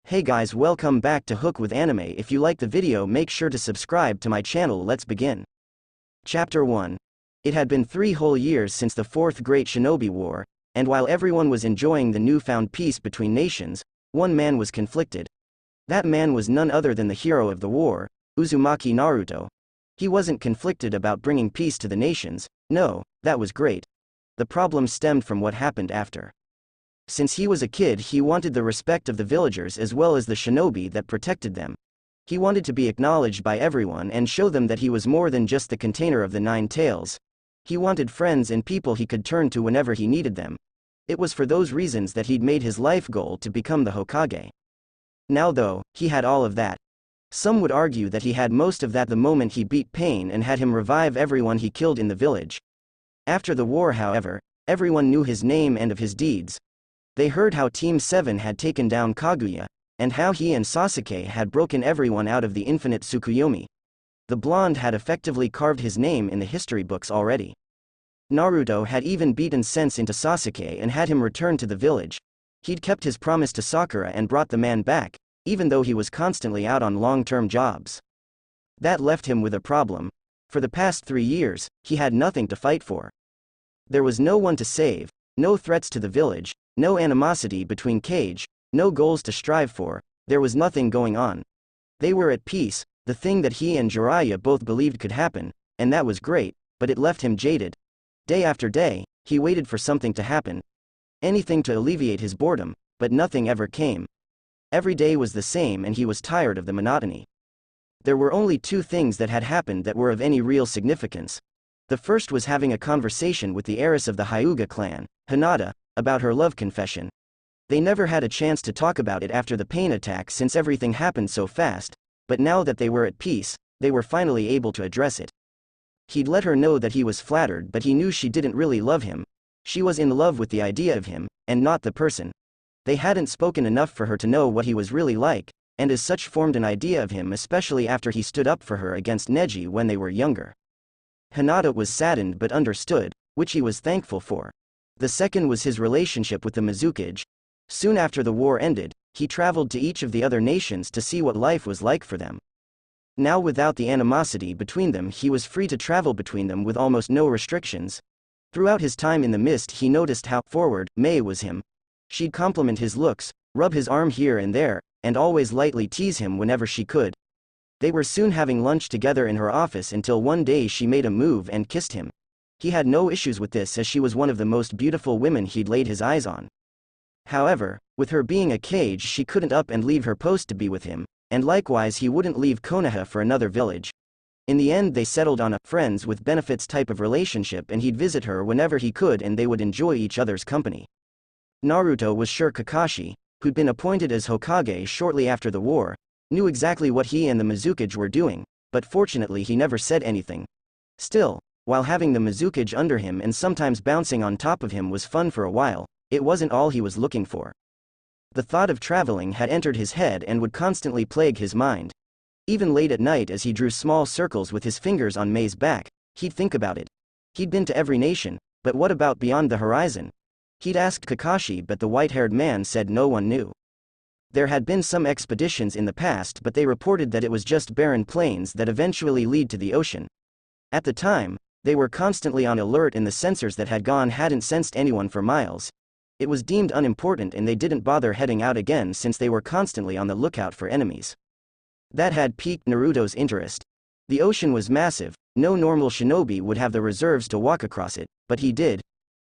Hey guys, welcome back to Hook with Anime. If you like the video, make sure to subscribe to my channel. Let's begin. Chapter 1. It had been 3 whole years since the Fourth Great Shinobi War, and while everyone was enjoying the newfound peace between nations, one man was conflicted. That man was none other than the hero of the war, Uzumaki Naruto. He wasn't conflicted about bringing peace to the nations. No, that was great. The problem stemmed from what happened after. Since he was a kid, he wanted the respect of the villagers as well as the shinobi that protected them. He wanted to be acknowledged by everyone and show them that he was more than just the container of the 9 tails. He wanted friends and people he could turn to whenever he needed them. It was for those reasons that he'd made his life goal to become the Hokage. Now though, he had all of that. Some would argue that he had most of that the moment he beat Pain and had him revive everyone he killed in the village. After the war, however, everyone knew his name and of his deeds. They heard how Team 7 had taken down Kaguya, and how he and Sasuke had broken everyone out of the infinite Tsukuyomi. The blonde had effectively carved his name in the history books already. Naruto had even beaten sense into Sasuke and had him return to the village. He'd kept his promise to Sakura and brought the man back, even though he was constantly out on long-term jobs. That left him with a problem. For the past 3 years, he had nothing to fight for. There was no one to save, no threats to the village, no animosity between Kage, no goals to strive for. There was nothing going on. They were at peace, the thing that he and Jiraiya both believed could happen, and that was great, but it left him jaded. Day after day, he waited for something to happen. Anything to alleviate his boredom, but nothing ever came. Every day was the same and he was tired of the monotony. There were only 2 things that had happened that were of any real significance. The first was having a conversation with the heiress of the Hyuga clan, Hinata, about her love confession. They never had a chance to talk about it after the pain attack since everything happened so fast, but now that they were at peace, they were finally able to address it. He'd let her know that he was flattered, but he knew she didn't really love him. She was in love with the idea of him, and not the person. They hadn't spoken enough for her to know what he was really like, and as such formed an idea of him, especially after he stood up for her against Neji when they were younger. Hinata was saddened but understood, which he was thankful for. The second was his relationship with the Mizukage. Soon after the war ended, he traveled to each of the other nations to see what life was like for them. Now without the animosity between them, he was free to travel between them with almost no restrictions. Throughout his time in the mist, he noticed how forward Mei was him. She'd compliment his looks, rub his arm here and there, and always lightly tease him whenever she could. They were soon having lunch together in her office until one day she made a move and kissed him. He had no issues with this as she was one of the most beautiful women he'd laid his eyes on. However, with her being a Kage, she couldn't up and leave her post to be with him, and likewise he wouldn't leave Konoha for another village. In the end they settled on a friends with benefits type of relationship, and he'd visit her whenever he could and they would enjoy each other's company. Naruto was sure Kakashi, who'd been appointed as Hokage shortly after the war, knew exactly what he and the Mizukage were doing, but fortunately he never said anything. Still, while having the Mizukage under him and sometimes bouncing on top of him was fun for a while, it wasn't all he was looking for. The thought of traveling had entered his head and would constantly plague his mind. Even late at night as he drew small circles with his fingers on Mei's back, he'd think about it. He'd been to every nation, but what about beyond the horizon? He'd asked Kakashi, but the white-haired man said no one knew. There had been some expeditions in the past, but they reported that it was just barren plains that eventually lead to the ocean. At the time, they were constantly on alert and the sensors that had gone hadn't sensed anyone for miles. It was deemed unimportant and they didn't bother heading out again since they were constantly on the lookout for enemies. That had piqued Naruto's interest. The ocean was massive, no normal shinobi would have the reserves to walk across it, but he did.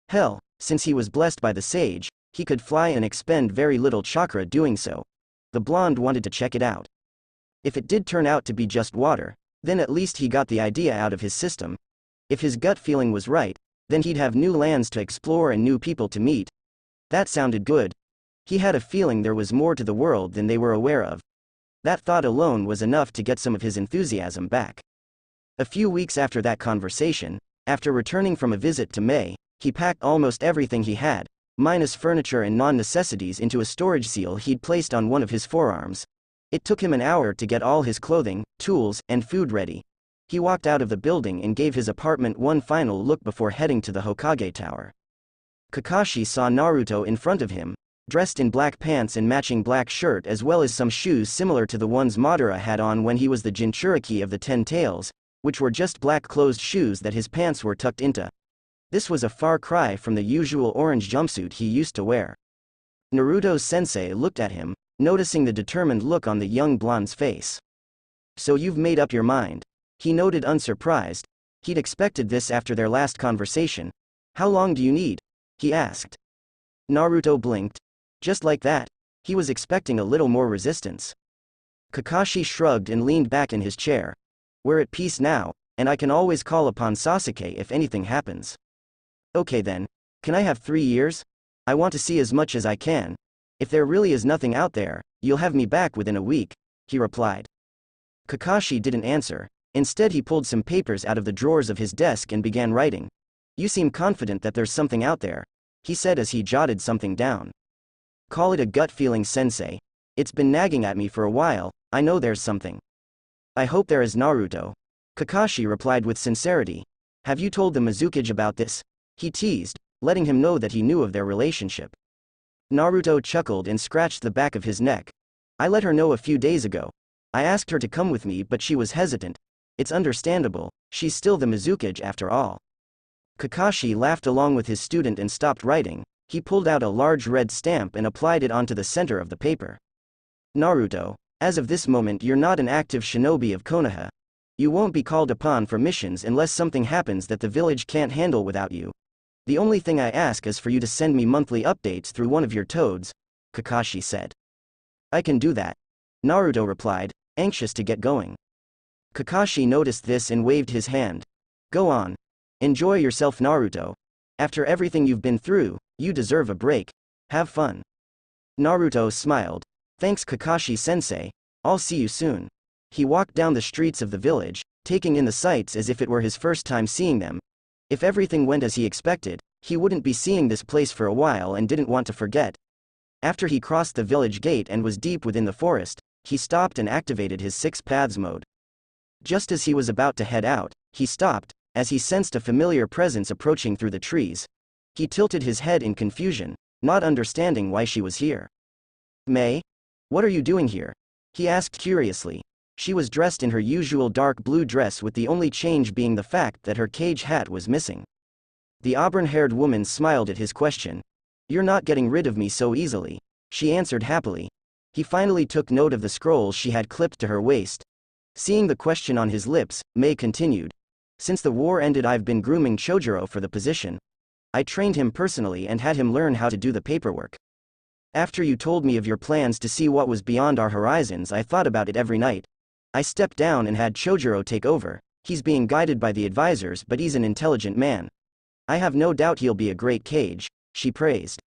Hell, since he was blessed by the sage, he could fly and expend very little chakra doing so. The blonde wanted to check it out. If it did turn out to be just water, then at least he got the idea out of his system. If his gut feeling was right, then he'd have new lands to explore and new people to meet. That sounded good. He had a feeling there was more to the world than they were aware of. That thought alone was enough to get some of his enthusiasm back. A few weeks after that conversation, after returning from a visit to Mei, he packed almost everything he had, minus furniture and non-necessities, into a storage seal he'd placed on one of his forearms. It took him an hour to get all his clothing, tools, and food ready. He walked out of the building and gave his apartment one final look before heading to the Hokage Tower. Kakashi saw Naruto in front of him, dressed in black pants and matching black shirt as well as some shoes similar to the ones Madara had on when he was the Jinchuriki of the 10 Tails, which were just black closed shoes that his pants were tucked into. This was a far cry from the usual orange jumpsuit he used to wear. Naruto's sensei looked at him, noticing the determined look on the young blonde's face. "So you've made up your mind," he noted unsurprised. He'd expected this after their last conversation. "How long do you need?" he asked. Naruto blinked. Just like that, he was expecting a little more resistance. Kakashi shrugged and leaned back in his chair. "We're at peace now, and I can always call upon Sasuke if anything happens." "Okay then, can I have 3 years? I want to see as much as I can. If there really is nothing out there, you'll have me back within a week," he replied. Kakashi didn't answer. Instead he pulled some papers out of the drawers of his desk and began writing. "You seem confident that there's something out there," he said as he jotted something down. "Call it a gut feeling, sensei. It's been nagging at me for a while. I know there's something." "I hope there is, Naruto," Kakashi replied with sincerity. "Have you told the Mizukage about this?" he teased, letting him know that he knew of their relationship. Naruto chuckled and scratched the back of his neck. "I let her know a few days ago. I asked her to come with me but she was hesitant. It's understandable, she's still the Mizukage after all." Kakashi laughed along with his student and stopped writing. He pulled out a large red stamp and applied it onto the center of the paper. "Naruto, as of this moment you're not an active shinobi of Konoha. You won't be called upon for missions unless something happens that the village can't handle without you. The only thing I ask is for you to send me monthly updates through one of your toads," Kakashi said. "I can do that," Naruto replied, anxious to get going. Kakashi noticed this and waved his hand. "Go on. Enjoy yourself, Naruto. After everything you've been through, you deserve a break. Have fun." Naruto smiled. "Thanks, Kakashi-sensei. I'll see you soon." He walked down the streets of the village, taking in the sights as if it were his first time seeing them. If everything went as he expected, he wouldn't be seeing this place for a while and didn't want to forget. After he crossed the village gate and was deep within the forest, he stopped and activated his 6 paths mode. Just as he was about to head out, he stopped, as he sensed a familiar presence approaching through the trees. He tilted his head in confusion, not understanding why she was here. "May? What are you doing here?" he asked curiously. She was dressed in her usual dark blue dress with the only change being the fact that her cage hat was missing. The auburn-haired woman smiled at his question. "You're not getting rid of me so easily," she answered happily. He finally took note of the scrolls she had clipped to her waist. Seeing the question on his lips, May continued. "Since the war ended I've been grooming Chojuro for the position. I trained him personally and had him learn how to do the paperwork. After you told me of your plans to see what was beyond our horizons I thought about it every night. I stepped down and had Chojuro take over. He's being guided by the advisors but he's an intelligent man. I have no doubt he'll be a great Kage," she praised.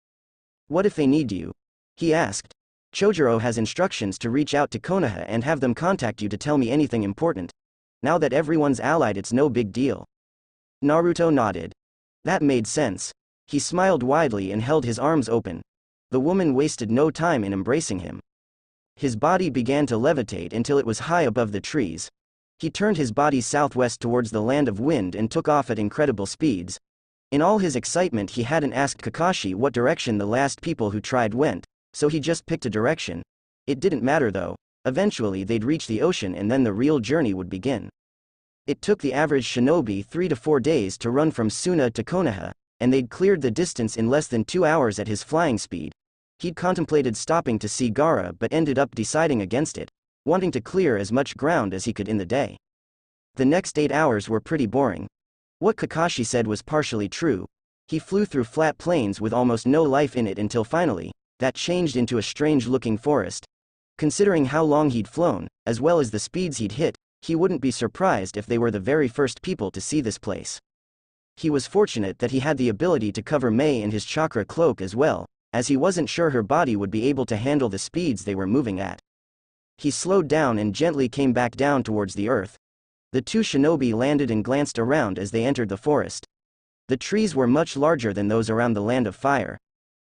"What if they need you?" he asked. "Chojuro has instructions to reach out to Konoha and have them contact you to tell me anything important. Now that everyone's allied it's no big deal." Naruto nodded. That made sense. He smiled widely and held his arms open. The woman wasted no time in embracing him. His body began to levitate until it was high above the trees. He turned his body southwest towards the land of wind and took off at incredible speeds. In all his excitement he hadn't asked Kakashi what direction the last people who tried went, so he just picked a direction. It didn't matter though. Eventually they'd reach the ocean and then the real journey would begin. It took the average shinobi 3 to 4 days to run from Suna to Konoha, and they'd cleared the distance in less than 2 hours at his flying speed. He'd contemplated stopping to see Gaara but ended up deciding against it, wanting to clear as much ground as he could in the day. The next 8 hours were pretty boring. What Kakashi said was partially true. He flew through flat plains with almost no life in it until finally, that changed into a strange-looking forest. Considering how long he'd flown, as well as the speeds he'd hit, he wouldn't be surprised if they were the very first people to see this place. He was fortunate that he had the ability to cover May in his chakra cloak as well, as he wasn't sure her body would be able to handle the speeds they were moving at. He slowed down and gently came back down towards the earth. The 2 shinobi landed and glanced around as they entered the forest. The trees were much larger than those around the Land of Fire.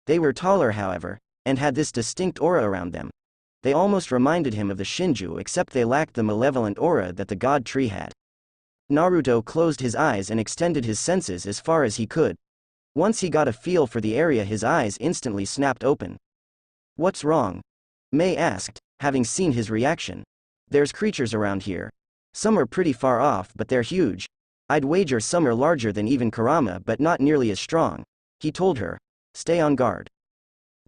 They were taller however, and had this distinct aura around them. They almost reminded him of the Shinju except they lacked the malevolent aura that the god tree had. Naruto closed his eyes and extended his senses as far as he could. Once he got a feel for the area his eyes instantly snapped open. What's wrong? Mei asked, having seen his reaction. There's creatures around here. Some are pretty far off, but they're huge. I'd wager some are larger than even Kurama, but not nearly as strong. He told her. Stay on guard.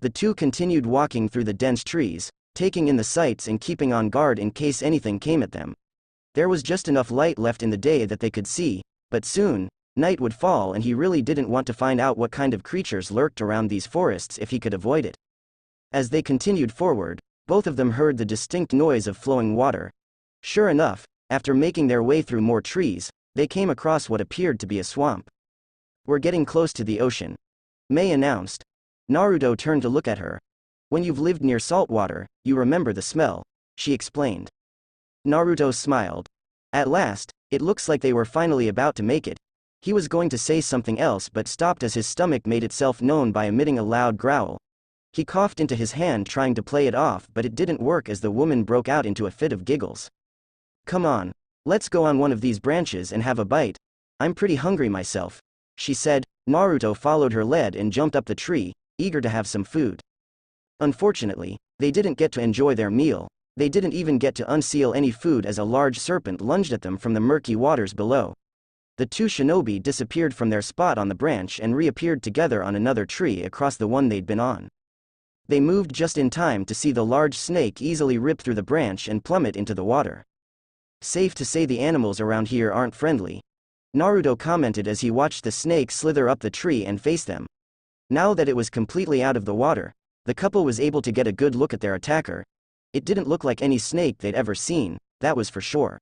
The two continued walking through the dense trees, taking in the sights and keeping on guard in case anything came at them. There was just enough light left in the day that they could see, but soon, night would fall and he really didn't want to find out what kind of creatures lurked around these forests if he could avoid it. As they continued forward, both of them heard the distinct noise of flowing water. Sure enough, after making their way through more trees, they came across what appeared to be a swamp. We're getting close to the ocean, Mei announced. Naruto turned to look at her. When you've lived near salt water, you remember the smell, she explained. Naruto smiled. At last, it looks like they were finally about to make it. He was going to say something else but stopped as his stomach made itself known by emitting a loud growl. He coughed into his hand trying to play it off, but it didn't work as the woman broke out into a fit of giggles. Come on, let's go on one of these branches and have a bite. I'm pretty hungry myself, she said. Naruto followed her lead and jumped up the tree, eager to have some food. Unfortunately, they didn't get to enjoy their meal. They didn't even get to unseal any food as a large serpent lunged at them from the murky waters below. The two shinobi disappeared from their spot on the branch and reappeared together on another tree across the one they'd been on. They moved just in time to see the large snake easily rip through the branch and plummet into the water. Safe to say the animals around here aren't friendly, Naruto commented as he watched the snake slither up the tree and face them. Now that it was completely out of the water, the couple was able to get a good look at their attacker. It didn't look like any snake they'd ever seen, that was for sure.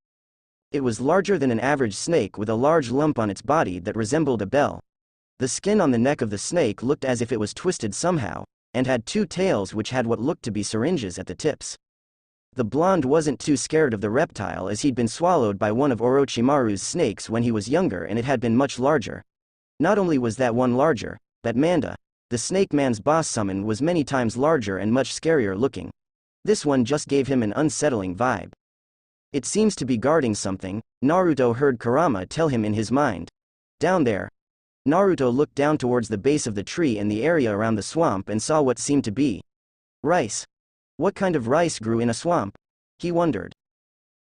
It was larger than an average snake with a large lump on its body that resembled a bell. The skin on the neck of the snake looked as if it was twisted somehow, and had two tails which had what looked to be syringes at the tips. The blonde wasn't too scared of the reptile as he'd been swallowed by one of Orochimaru's snakes when he was younger and it had been much larger. Not only was that one larger, but Manda, the snake man's boss summon, was many times larger and much scarier looking. This one just gave him an unsettling vibe. It seems to be guarding something, Naruto heard Kurama tell him in his mind. Down there. Naruto looked down towards the base of the tree in the area around the swamp and saw what seemed to be rice. What kind of rice grew in a swamp? He wondered.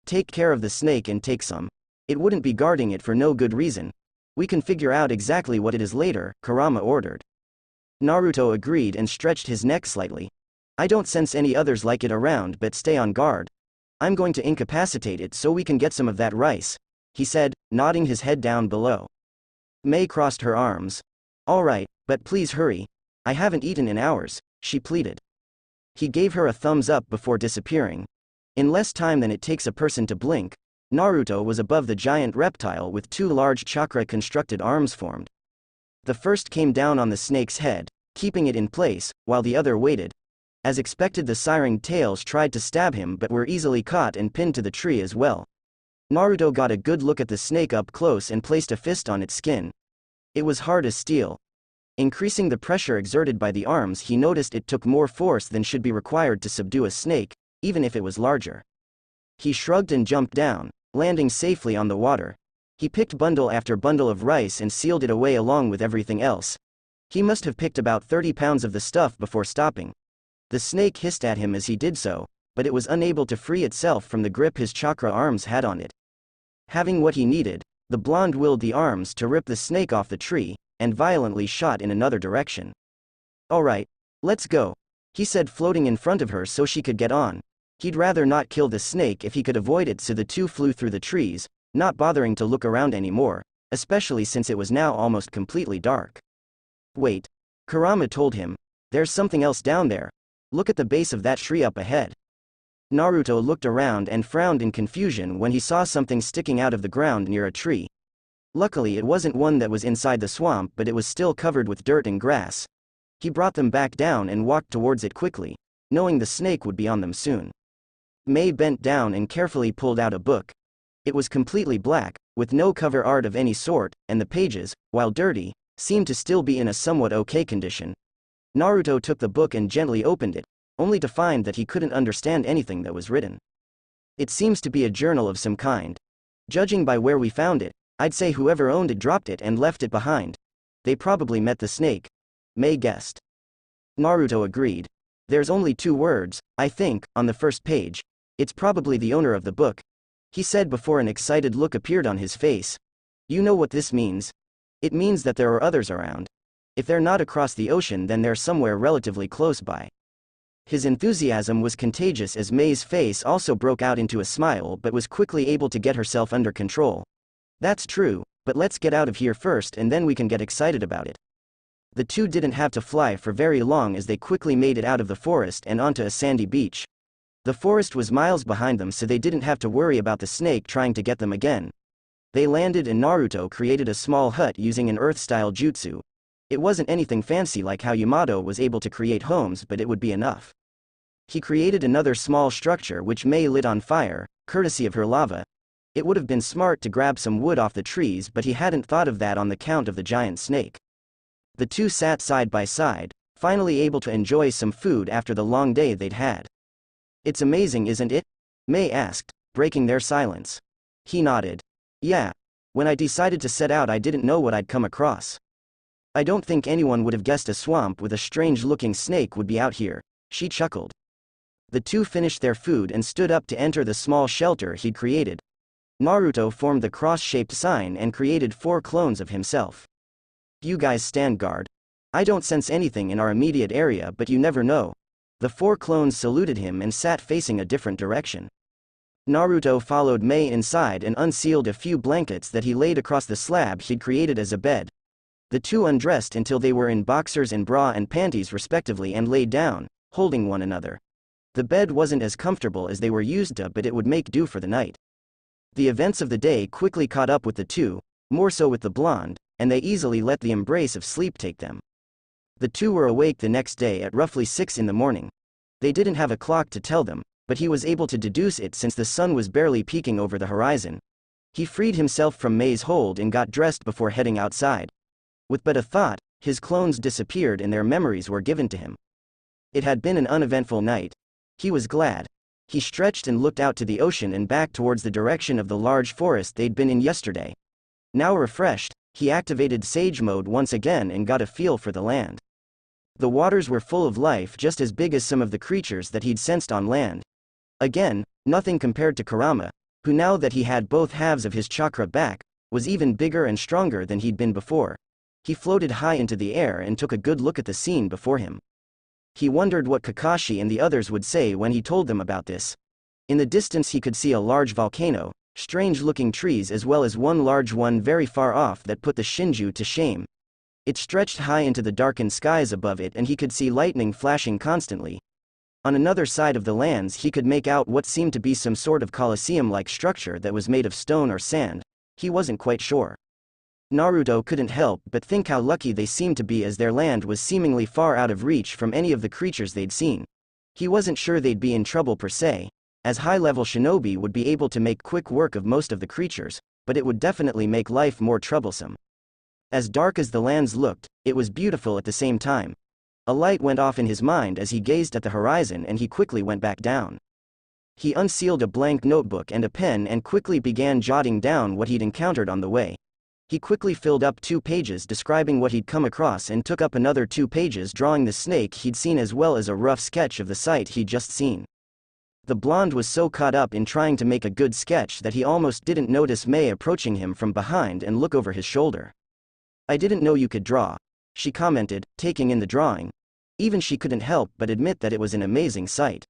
Take care of the snake and take some. It wouldn't be guarding it for no good reason. We can figure out exactly what it is later, Kurama ordered. Naruto agreed and stretched his neck slightly. I don't sense any others like it around, but stay on guard. I'm going to incapacitate it so we can get some of that rice, he said, nodding his head down below. Mei crossed her arms. All right, but please hurry. I haven't eaten in hours, she pleaded. He gave her a thumbs up before disappearing. In less time than it takes a person to blink, Naruto was above the giant reptile with two large chakra-constructed arms formed. The first came down on the snake's head, keeping it in place, while the other waited. As expected, the siren tails tried to stab him but were easily caught and pinned to the tree as well. Naruto got a good look at the snake up close and placed a fist on its skin. It was hard as steel. Increasing the pressure exerted by the arms, he noticed it took more force than should be required to subdue a snake, even if it was larger. He shrugged and jumped down, landing safely on the water. He picked bundle after bundle of rice and sealed it away along with everything else. He must have picked about 30 pounds of the stuff before stopping. The snake hissed at him as he did so, but it was unable to free itself from the grip his chakra arms had on it. Having what he needed, the blonde willed the arms to rip the snake off the tree, and violently shot in another direction. All right, let's go, he said, floating in front of her so she could get on. He'd rather not kill the snake if he could avoid it, so the two flew through the trees, not bothering to look around anymore, especially since it was now almost completely dark. Wait, Kurama told him, there's something else down there. Look at the base of that tree up ahead. Naruto looked around and frowned in confusion when he saw something sticking out of the ground near a tree. Luckily it wasn't one that was inside the swamp, but it was still covered with dirt and grass. He brought them back down and walked towards it quickly, knowing the snake would be on them soon. Mei bent down and carefully pulled out a book. It was completely black, with no cover art of any sort, and the pages, while dirty, seemed to still be in a somewhat okay condition. Naruto took the book and gently opened it, only to find that he couldn't understand anything that was written. It seems to be a journal of some kind. Judging by where we found it, I'd say whoever owned it dropped it and left it behind. They probably met the snake, Mei guessed. Naruto agreed. There's only 2 words, I think, on the first page. It's probably the owner of the book, he said before an excited look appeared on his face. You know what this means? It means that there are others around. If they're not across the ocean, then they're somewhere relatively close by. His enthusiasm was contagious as May's face also broke out into a smile but was quickly able to get herself under control. That's true, but let's get out of here first and then we can get excited about it. The two didn't have to fly for very long as they quickly made it out of the forest and onto a sandy beach. The forest was miles behind them, so they didn't have to worry about the snake trying to get them again. They landed and Naruto created a small hut using an earth-style jutsu. It wasn't anything fancy like how Yamato was able to create homes, but it would be enough. He created another small structure which May lit on fire, courtesy of her lava. It would have been smart to grab some wood off the trees, but he hadn't thought of that on the count of the giant snake. The two sat side by side, finally able to enjoy some food after the long day they'd had. It's amazing, isn't it? May asked, breaking their silence. He nodded. Yeah. When I decided to set out, I didn't know what I'd come across. I don't think anyone would have guessed a swamp with a strange-looking snake would be out here, she chuckled. The two finished their food and stood up to enter the small shelter he'd created. Naruto formed the cross-shaped sign and created 4 clones of himself. You guys stand guard. I don't sense anything in our immediate area, but you never know. The 4 clones saluted him and sat facing a different direction. Naruto followed May inside and unsealed a few blankets that he laid across the slab he'd created as a bed. The two undressed until they were in boxers and bra and panties respectively and laid down, holding one another. The bed wasn't as comfortable as they were used to, but it would make do for the night. The events of the day quickly caught up with the two, more so with the blonde, and they easily let the embrace of sleep take them. The two were awake the next day at roughly 6 in the morning. They didn't have a clock to tell them, but he was able to deduce it since the sun was barely peeking over the horizon. He freed himself from May's hold and got dressed before heading outside. With but a thought, his clones disappeared and their memories were given to him. It had been an uneventful night. He was glad. He stretched and looked out to the ocean and back towards the direction of the large forest they'd been in yesterday. Now refreshed, he activated Sage Mode once again and got a feel for the land. The waters were full of life, just as big as some of the creatures that he'd sensed on land. Again, nothing compared to Kurama, who now that he had both halves of his chakra back, was even bigger and stronger than he'd been before. He floated high into the air and took a good look at the scene before him. He wondered what Kakashi and the others would say when he told them about this. In the distance he could see a large volcano, strange-looking trees as well as one large one very far off that put the Shinju to shame. It stretched high into the darkened skies above it and he could see lightning flashing constantly. On another side of the lands he could make out what seemed to be some sort of coliseum-like structure that was made of stone or sand. He wasn't quite sure. Naruto couldn't help but think how lucky they seemed to be, as their land was seemingly far out of reach from any of the creatures they'd seen. He wasn't sure they'd be in trouble per se, as high-level shinobi would be able to make quick work of most of the creatures, but it would definitely make life more troublesome. As dark as the lands looked, it was beautiful at the same time. A light went off in his mind as he gazed at the horizon and he quickly went back down. He unsealed a blank notebook and a pen and quickly began jotting down what he'd encountered on the way. He quickly filled up 2 pages describing what he'd come across and took up another 2 pages drawing the snake he'd seen as well as a rough sketch of the sight he'd just seen. The blonde was so caught up in trying to make a good sketch that he almost didn't notice May approaching him from behind and look over his shoulder. I didn't know you could draw, she commented, taking in the drawing. Even she couldn't help but admit that it was an amazing sight.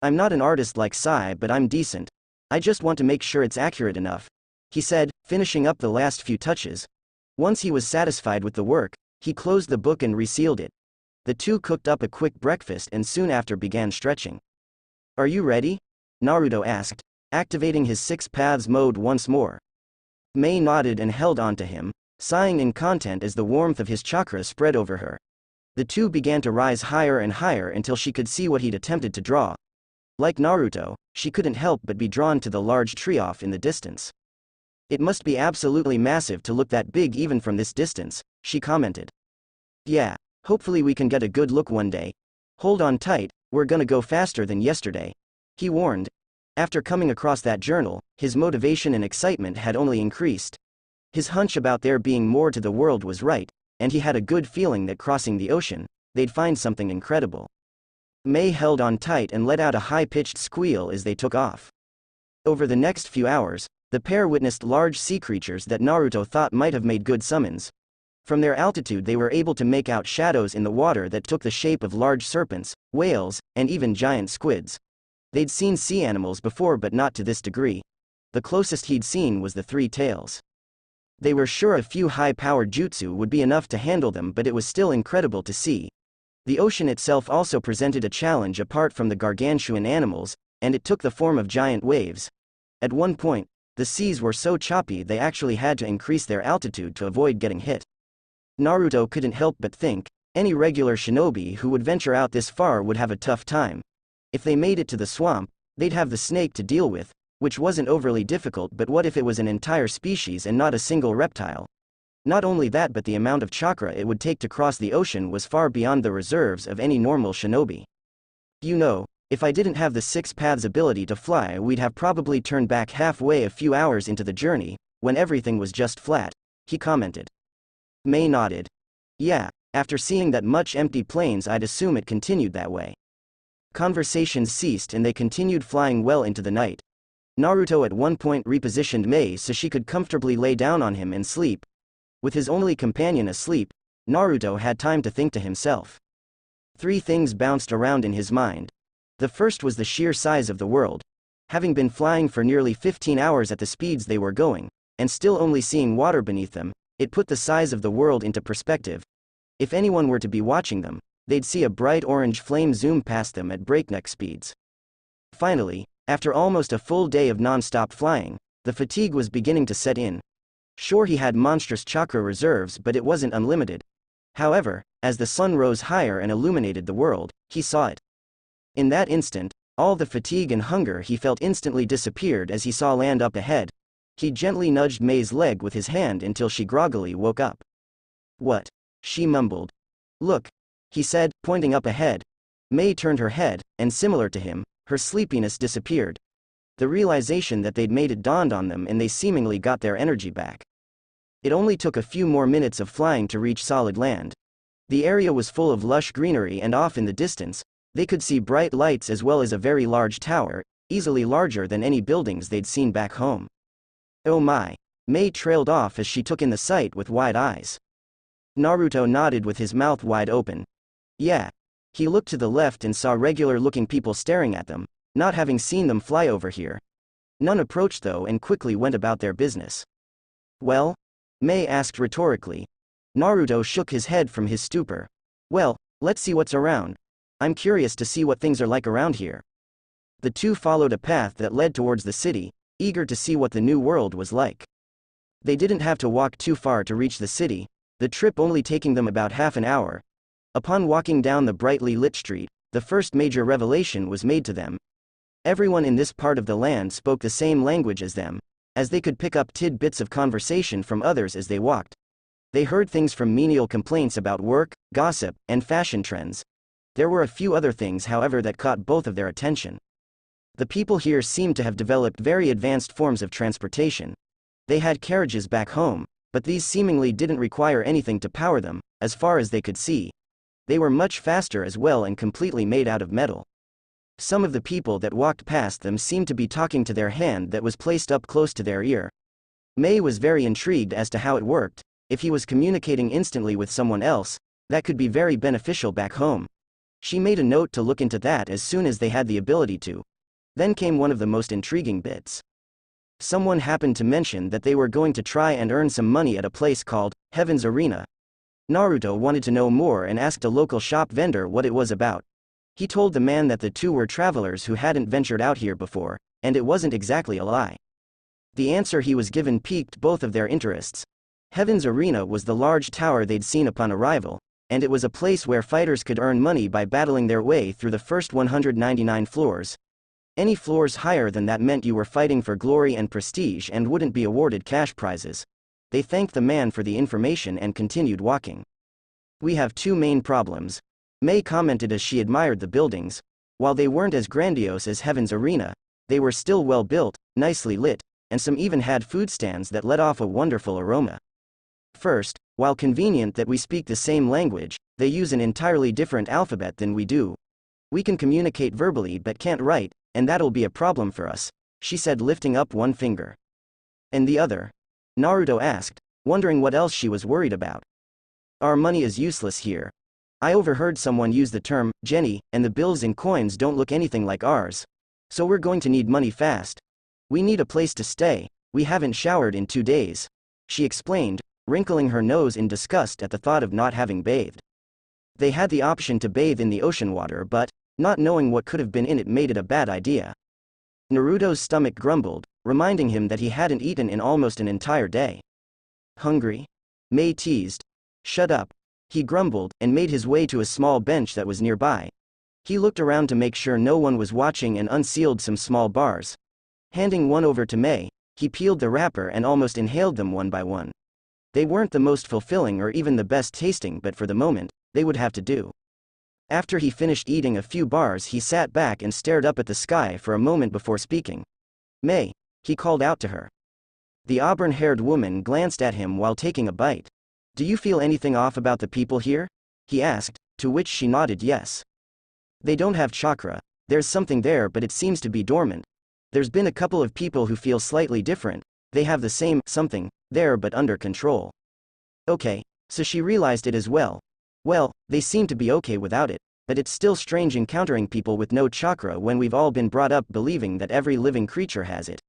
I'm not an artist like Sai, but I'm decent. I just want to make sure it's accurate enough, he said, finishing up the last few touches. Once he was satisfied with the work, he closed the book and resealed it. The two cooked up a quick breakfast and soon after began stretching. Are you ready? Naruto asked, activating his 6 paths mode once more. May nodded and held on to him, sighing in content as the warmth of his chakra spread over her. The two began to rise higher and higher until she could see what he'd attempted to draw. Like Naruto, she couldn't help but be drawn to the large tree off in the distance. It must be absolutely massive to look that big even from this distance, she commented. Yeah, hopefully we can get a good look one day. Hold on tight, we're gonna go faster than yesterday, he warned. After coming across that journal, his motivation and excitement had only increased. His hunch about there being more to the world was right, and he had a good feeling that crossing the ocean, they'd find something incredible. Mei held on tight and let out a high-pitched squeal as they took off. Over the next few hours, the pair witnessed large sea creatures that Naruto thought might have made good summons. From their altitude they were able to make out shadows in the water that took the shape of large serpents, whales, and even giant squids. They'd seen sea animals before but not to this degree. The closest he'd seen was the three tails. They were sure a few high-powered jutsu would be enough to handle them, but it was still incredible to see. The ocean itself also presented a challenge apart from the gargantuan animals, and it took the form of giant waves. At one point, the seas were so choppy they actually had to increase their altitude to avoid getting hit. Naruto couldn't help but think, any regular shinobi who would venture out this far would have a tough time. If they made it to the swamp, they'd have the snake to deal with, which wasn't overly difficult, but what if it was an entire species and not a single reptile? Not only that, but the amount of chakra it would take to cross the ocean was far beyond the reserves of any normal shinobi. You know, if I didn't have the six paths ability to fly, we'd have probably turned back halfway a few hours into the journey, when everything was just flat, he commented. Mei nodded. Yeah, after seeing that much empty plains I'd assume it continued that way. Conversations ceased and they continued flying well into the night. Naruto at one point repositioned Mei so she could comfortably lay down on him and sleep. With his only companion asleep, Naruto had time to think to himself. Three things bounced around in his mind. The first was the sheer size of the world. Having been flying for nearly 15 hours at the speeds they were going, and still only seeing water beneath them, it put the size of the world into perspective. If anyone were to be watching them, they'd see a bright orange flame zoom past them at breakneck speeds. Finally, after almost a full day of non-stop flying, the fatigue was beginning to set in. Sure, he had monstrous chakra reserves, but it wasn't unlimited. However, as the sun rose higher and illuminated the world, he saw it. In that instant, all the fatigue and hunger he felt instantly disappeared as he saw land up ahead. He gently nudged Mei's leg with his hand until she groggily woke up. What? She mumbled. Look, he said, pointing up ahead. Mei turned her head, and similar to him, her sleepiness disappeared. The realization that they'd made it dawned on them and they seemingly got their energy back. It only took a few more minutes of flying to reach solid land. The area was full of lush greenery and off in the distance, they could see bright lights as well as a very large tower, easily larger than any buildings they'd seen back home. Oh my! Mei trailed off as she took in the sight with wide eyes. Naruto nodded with his mouth wide open. Yeah. He looked to the left and saw regular-looking people staring at them, not having seen them fly over here. None approached though and quickly went about their business. Well? Mei asked rhetorically. Naruto shook his head from his stupor. Well, let's see what's around. I'm curious to see what things are like around here. The two followed a path that led towards the city, eager to see what the new world was like. They didn't have to walk too far to reach the city, the trip only taking them about half an hour. Upon walking down the brightly lit street, the first major revelation was made to them. Everyone in this part of the land spoke the same language as them, as they could pick up tidbits of conversation from others as they walked. They heard things from menial complaints about work, gossip, and fashion trends. There were a few other things, however, that caught both of their attention. The people here seemed to have developed very advanced forms of transportation. They had carriages back home, but these seemingly didn't require anything to power them, as far as they could see. They were much faster as well and completely made out of metal. Some of the people that walked past them seemed to be talking to their hand that was placed up close to their ear. Mei was very intrigued as to how it worked. If he was communicating instantly with someone else, that could be very beneficial back home. She made a note to look into that as soon as they had the ability to. Then came one of the most intriguing bits. Someone happened to mention that they were going to try and earn some money at a place called Heaven's Arena. Naruto wanted to know more and asked a local shop vendor what it was about. He told the man that the two were travelers who hadn't ventured out here before, and it wasn't exactly a lie. The answer he was given piqued both of their interests. Heaven's Arena was the large tower they'd seen upon arrival, and it was a place where fighters could earn money by battling their way through the first 199 floors. Any floors higher than that meant you were fighting for glory and prestige and wouldn't be awarded cash prizes. They thanked the man for the information and continued walking. We have two main problems, Mei commented as she admired the buildings. While they weren't as grandiose as Heaven's Arena, they were still well built, nicely lit, and some even had food stands that let off a wonderful aroma. First, while convenient that we speak the same language, they use an entirely different alphabet than we do. We can communicate verbally but can't write, and that'll be a problem for us, she said, lifting up one finger. And the other? Naruto asked, wondering what else she was worried about. Our money is useless here. I overheard someone use the term Jenny, and the bills and coins don't look anything like ours. So we're going to need money fast. We need a place to stay. We haven't showered in 2 days, she explained, wrinkling her nose in disgust at the thought of not having bathed. They had the option to bathe in the ocean water, but, not knowing what could have been in it made it a bad idea. Naruto's stomach grumbled, reminding him that he hadn't eaten in almost an entire day. Hungry? Mei teased. Shut up. He grumbled, and made his way to a small bench that was nearby. He looked around to make sure no one was watching and unsealed some small bars. Handing one over to Mei, he peeled the wrapper and almost inhaled them one by one. They weren't the most fulfilling or even the best tasting, but for the moment, they would have to do. After he finished eating a few bars, he sat back and stared up at the sky for a moment before speaking. Mei, he called out to her. The auburn-haired woman glanced at him while taking a bite. Do you feel anything off about the people here? He asked, to which she nodded yes. They don't have chakra. There's something there, but it seems to be dormant. There's been a couple of people who feel slightly different. They have the same something there but under control. Okay, so she realized it as well. Well, they seem to be okay without it, but it's still strange encountering people with no chakra when we've all been brought up believing that every living creature has it.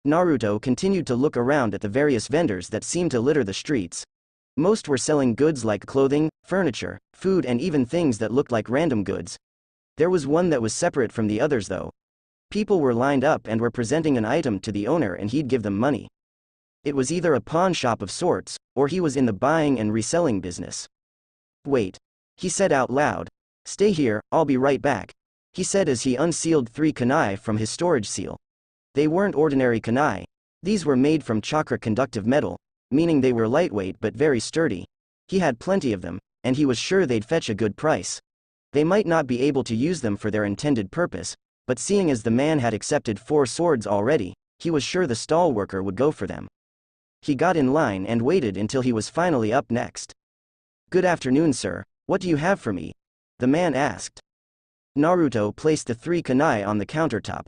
Naruto continued to look around at the various vendors that seemed to litter the streets. Most were selling goods like clothing, furniture, food, and even things that looked like random goods. There was one that was separate from the others though. People were lined up and were presenting an item to the owner and he'd give them money. It was either a pawn shop of sorts, or he was in the buying and reselling business. Wait. He said out loud. Stay here, I'll be right back. He said as he unsealed 3 kunai from his storage seal. They weren't ordinary kunai. These were made from chakra-conductive metal, meaning they were lightweight but very sturdy. He had plenty of them, and he was sure they'd fetch a good price. They might not be able to use them for their intended purpose, but seeing as the man had accepted 4 swords already, he was sure the stall worker would go for them. He got in line and waited until he was finally up next. Good afternoon, sir. What do you have for me? The man asked. Naruto placed the 3 kunai on the countertop.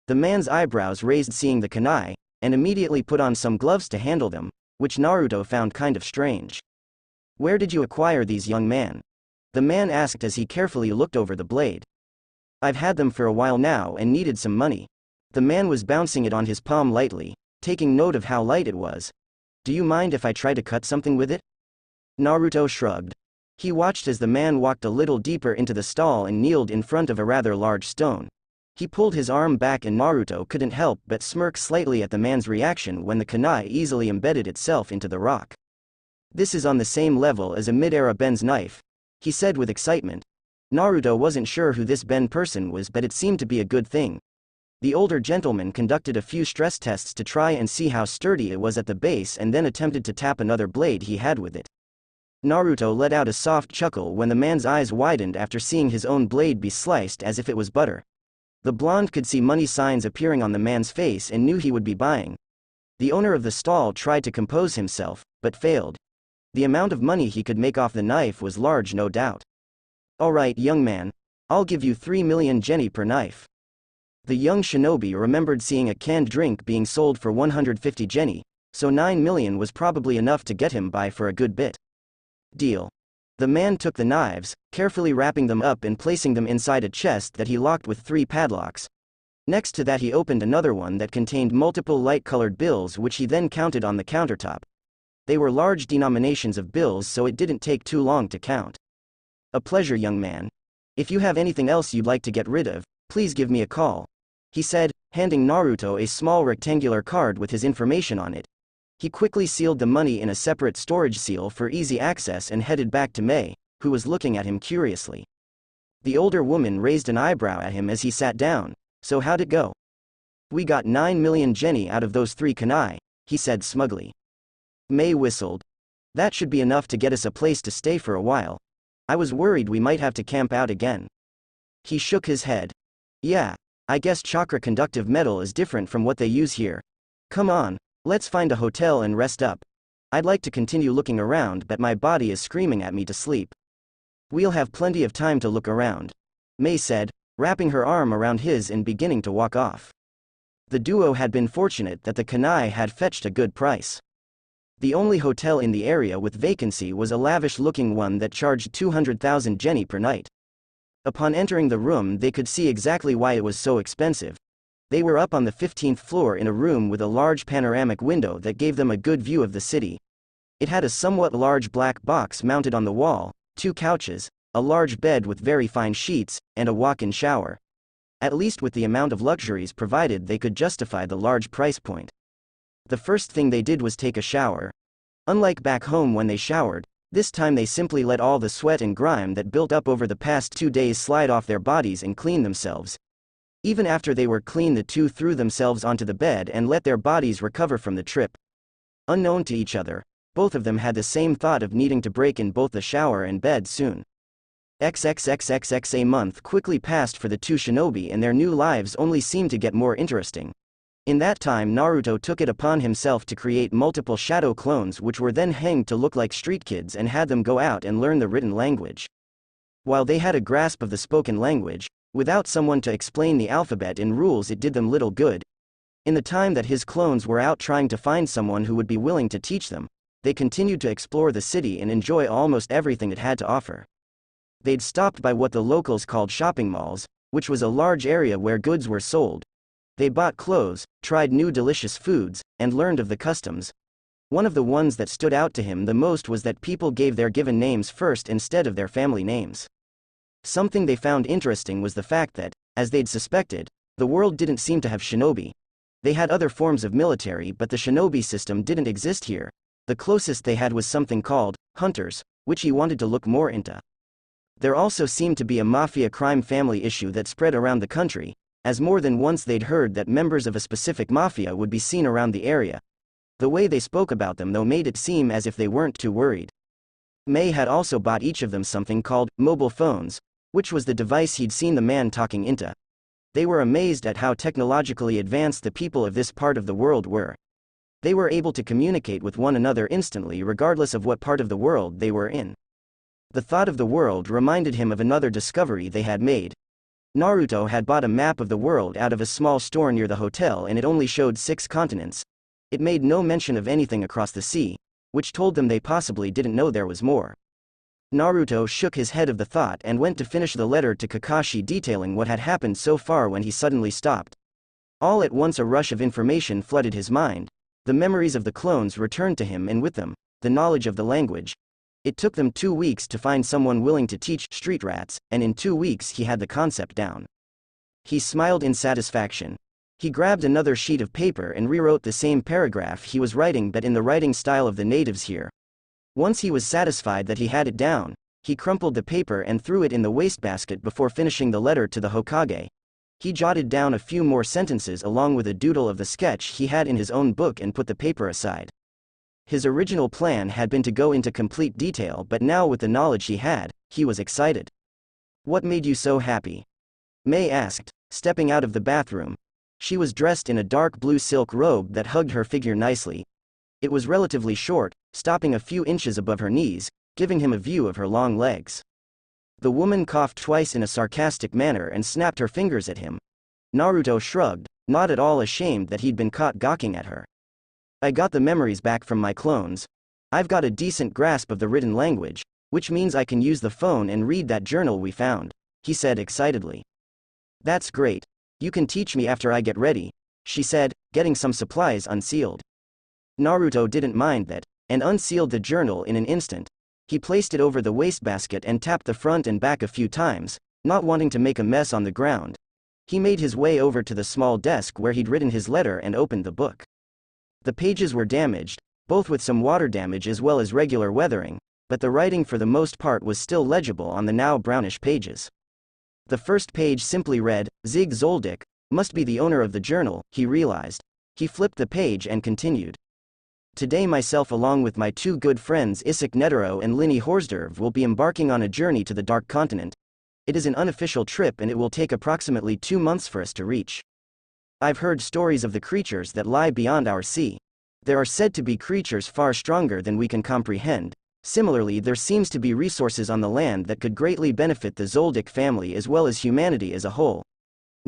The man's eyebrows raised seeing the kunai, and immediately put on some gloves to handle them, which Naruto found kind of strange. Where did you acquire these, young man? The man asked as he carefully looked over the blade. I've had them for a while now and needed some money. The man was bouncing it on his palm lightly, taking note of how light it was. Do you mind if I try to cut something with it? Naruto shrugged. He watched as the man walked a little deeper into the stall and kneeled in front of a rather large stone. He pulled his arm back and Naruto couldn't help but smirk slightly at the man's reaction when the kunai easily embedded itself into the rock. This is on the same level as a mid-era Ben's knife, he said with excitement. Naruto wasn't sure who this Ben person was, but it seemed to be a good thing. The older gentleman conducted a few stress tests to try and see how sturdy it was at the base and then attempted to tap another blade he had with it. Naruto let out a soft chuckle when the man's eyes widened after seeing his own blade be sliced as if it was butter. The blonde could see money signs appearing on the man's face and knew he would be buying. The owner of the stall tried to compose himself, but failed. The amount of money he could make off the knife was large, no doubt. All right, young man. I'll give you 3 million jenny per knife. The young shinobi remembered seeing a canned drink being sold for 150 jenny, so 9 million was probably enough to get him by for a good bit. Deal. The man took the knives, carefully wrapping them up and placing them inside a chest that he locked with 3 padlocks. Next to that he opened another one that contained multiple light-colored bills which he then counted on the countertop. They were large denominations of bills, so it didn't take too long to count. A pleasure, young man. If you have anything else you'd like to get rid of, please give me a call, he said, handing Naruto a small rectangular card with his information on it. He quickly sealed the money in a separate storage seal for easy access and headed back to Mei, who was looking at him curiously. The older woman raised an eyebrow at him as he sat down. So how'd it go? We got 9 million jenny out of those 3 kunai, he said smugly. Mei whistled. That should be enough to get us a place to stay for a while. I was worried we might have to camp out again. He shook his head. Yeah, I guess chakra-conductive metal is different from what they use here. Come on, let's find a hotel and rest up. I'd like to continue looking around, but my body is screaming at me to sleep. We'll have plenty of time to look around. Mei said, wrapping her arm around his and beginning to walk off. The duo had been fortunate that the kanai had fetched a good price. The only hotel in the area with vacancy was a lavish-looking one that charged 200,000 jenny per night. Upon entering the room they could see exactly why it was so expensive. They were up on the 15th floor in a room with a large panoramic window that gave them a good view of the city. It had a somewhat large black box mounted on the wall, 2 couches, a large bed with very fine sheets, and a walk-in shower. At least with the amount of luxuries provided they could justify the large price point. The first thing they did was take a shower. Unlike back home when they showered, this time they simply let all the sweat and grime that built up over the past 2 days slide off their bodies and clean themselves. Even after they were clean, the two threw themselves onto the bed and let their bodies recover from the trip. Unknown to each other, both of them had the same thought of needing to break in both the shower and bed soon. XXXXX. A month quickly passed for the two shinobi and their new lives only seemed to get more interesting. In that time Naruto took it upon himself to create multiple shadow clones which were then hanged to look like street kids and had them go out and learn the written language. While they had a grasp of the spoken language, without someone to explain the alphabet and rules it did them little good. In the time that his clones were out trying to find someone who would be willing to teach them, they continued to explore the city and enjoy almost everything it had to offer. They'd stopped by what the locals called shopping malls, which was a large area where goods were sold. They bought clothes, tried new delicious foods, and learned of the customs. One of the ones that stood out to him the most was that people gave their given names first instead of their family names. Something they found interesting was the fact that, as they'd suspected, the world didn't seem to have shinobi. They had other forms of military, but the shinobi system didn't exist here. The closest they had was something called hunters, which he wanted to look more into. There also seemed to be a mafia crime family issue that spread around the country, as more than once they'd heard that members of a specific mafia would be seen around the area. The way they spoke about them though made it seem as if they weren't too worried. Mei had also bought each of them something called mobile phones, which was the device he'd seen the man talking into. They were amazed at how technologically advanced the people of this part of the world were. They were able to communicate with one another instantly regardless of what part of the world they were in. The thought of the world reminded him of another discovery they had made. Naruto had bought a map of the world out of a small store near the hotel and it only showed 6 continents. It made no mention of anything across the sea, which told them they possibly didn't know there was more. Naruto shook his head of the thought and went to finish the letter to Kakashi detailing what had happened so far when he suddenly stopped. All at once a rush of information flooded his mind. The memories of the clones returned to him and with them, the knowledge of the language. It took them 2 weeks to find someone willing to teach street rats, and in 2 weeks he had the concept down. He smiled in satisfaction. He grabbed another sheet of paper and rewrote the same paragraph he was writing but in the writing style of the natives here. Once he was satisfied that he had it down, he crumpled the paper and threw it in the wastebasket before finishing the letter to the Hokage. He jotted down a few more sentences along with a doodle of the sketch he had in his own book and put the paper aside. His original plan had been to go into complete detail, but now with the knowledge he had, he was excited. "What made you so happy?" Mei asked, stepping out of the bathroom. She was dressed in a dark blue silk robe that hugged her figure nicely. It was relatively short, stopping a few inches above her knees, giving him a view of her long legs. The woman coughed twice in a sarcastic manner and snapped her fingers at him. Naruto shrugged, not at all ashamed that he'd been caught gawking at her. "I got the memories back from my clones. I've got a decent grasp of the written language, which means I can use the phone and read that journal we found," he said excitedly. "That's great. You can teach me after I get ready," she said, getting some supplies unsealed. Naruto didn't mind that, and unsealed the journal in an instant. He placed it over the wastebasket and tapped the front and back a few times, not wanting to make a mess on the ground. He made his way over to the small desk where he'd written his letter and opened the book. The pages were damaged, both with some water damage as well as regular weathering, but the writing for the most part was still legible on the now brownish pages. The first page simply read, Zoldik, must be the owner of the journal, he realized. He flipped the page and continued. "Today myself along with my 2 good friends Isaac Netero and Linny Horsderv will be embarking on a journey to the Dark Continent. It is an unofficial trip and it will take approximately 2 months for us to reach. I've heard stories of the creatures that lie beyond our sea. There are said to be creatures far stronger than we can comprehend, Similarly, there seems to be resources on the land that could greatly benefit the Zoldik family as well as humanity as a whole.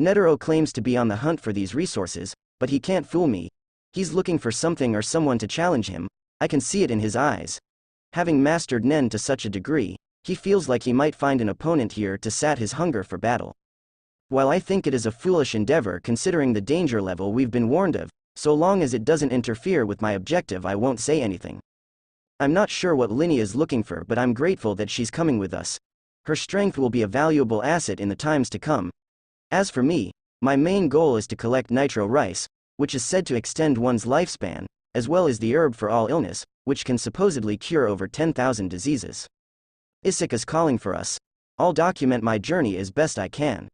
Netero claims to be on the hunt for these resources, but he can't fool me. He's looking for something or someone to challenge him. I can see it in his eyes. Having mastered Nen to such a degree, he feels like he might find an opponent here to sat his hunger for battle. While I think it is a foolish endeavor considering the danger level we've been warned of, so long as it doesn't interfere with my objective, I won't say anything. I'm not sure what Linny is looking for, but I'm grateful that she's coming with us. Her strength will be a valuable asset in the times to come. As for me, my main goal is to collect nitro rice, which is said to extend one's lifespan, as well as the herb for all illness, which can supposedly cure over 10,000 diseases. Isaac is calling for us. I'll document my journey as best I can.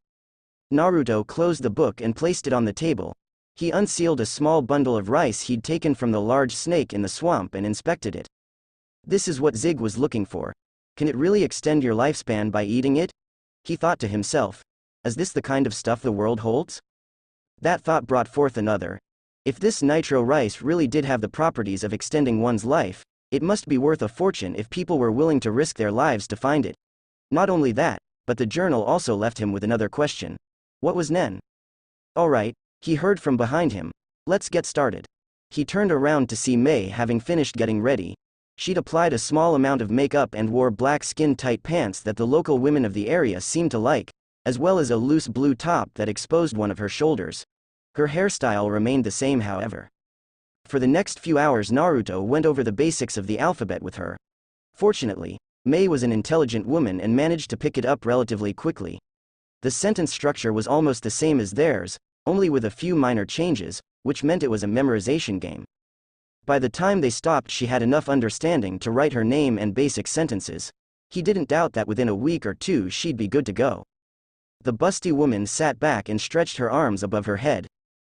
Naruto closed the book and placed it on the table. He unsealed a small bundle of rice he'd taken from the large snake in the swamp and inspected it. This is what Zig was looking for. Can it really extend your lifespan by eating it? He thought to himself. Is this the kind of stuff the world holds? That thought brought forth another. If this nitro rice really did have the properties of extending one's life, it must be worth a fortune if people were willing to risk their lives to find it. Not only that, but the journal also left him with another question. What was Nen? Alright, he heard from behind him. Let's get started. He turned around to see Mei having finished getting ready. She'd applied a small amount of makeup and wore black skin-tight pants that the local women of the area seemed to like, as well as a loose blue top that exposed one of her shoulders. Her hairstyle remained the same, however. For the next few hours Naruto went over the basics of the alphabet with her. Fortunately, Mei was an intelligent woman and managed to pick it up relatively quickly. The sentence structure was almost the same as theirs, only with a few minor changes, which meant it was a memorization game. By the time they stopped, she had enough understanding to write her name and basic sentences. He didn't doubt that within a week or two she'd be good to go. The busty woman sat back and stretched her arms above her head.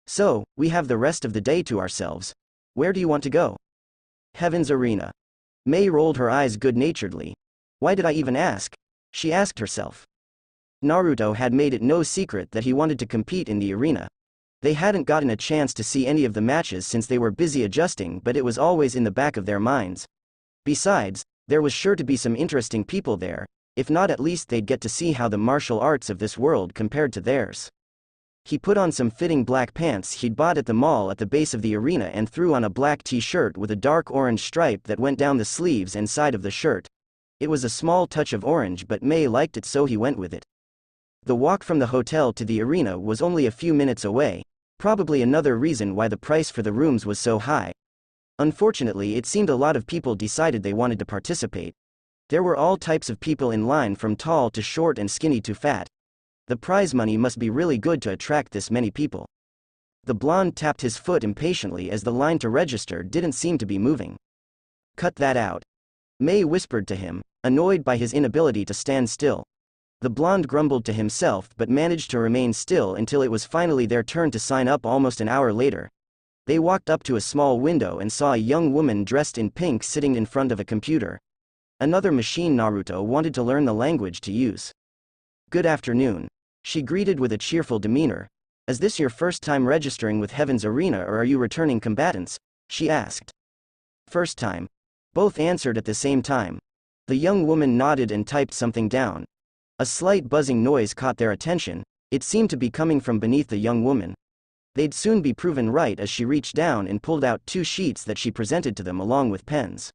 So, we have the rest of the day to ourselves. Where do you want to go? Heaven's Arena. Mei rolled her eyes good-naturedly. Why did I even ask? She asked herself. Naruto had made it no secret that he wanted to compete in the arena. They hadn't gotten a chance to see any of the matches since they were busy adjusting, but it was always in the back of their minds. Besides, there was sure to be some interesting people there, if not at least they'd get to see how the martial arts of this world compared to theirs. He put on some fitting black pants he'd bought at the mall at the base of the arena and threw on a black t-shirt with a dark orange stripe that went down the sleeves and side of the shirt. It was a small touch of orange, but Mei liked it, so he went with it. The walk from the hotel to the arena was only a few minutes away, probably another reason why the price for the rooms was so high. Unfortunately, it seemed a lot of people decided they wanted to participate. There were all types of people in line, from tall to short and skinny to fat. The prize money must be really good to attract this many people. The blonde tapped his foot impatiently as the line to register didn't seem to be moving. Cut that out. Mei whispered to him, annoyed by his inability to stand still. The blonde grumbled to himself but managed to remain still until it was finally their turn to sign up almost an hour later. They walked up to a small window and saw a young woman dressed in pink sitting in front of a computer. Another machine Naruto wanted to learn the language to use. Good afternoon. She greeted with a cheerful demeanor. Is this your first time registering with Heaven's Arena, or are you returning combatants? She asked. First time. Both answered at the same time. The young woman nodded and typed something down. A slight buzzing noise caught their attention. It seemed to be coming from beneath the young woman. They'd soon be proven right as she reached down and pulled out 2 sheets that she presented to them along with pens.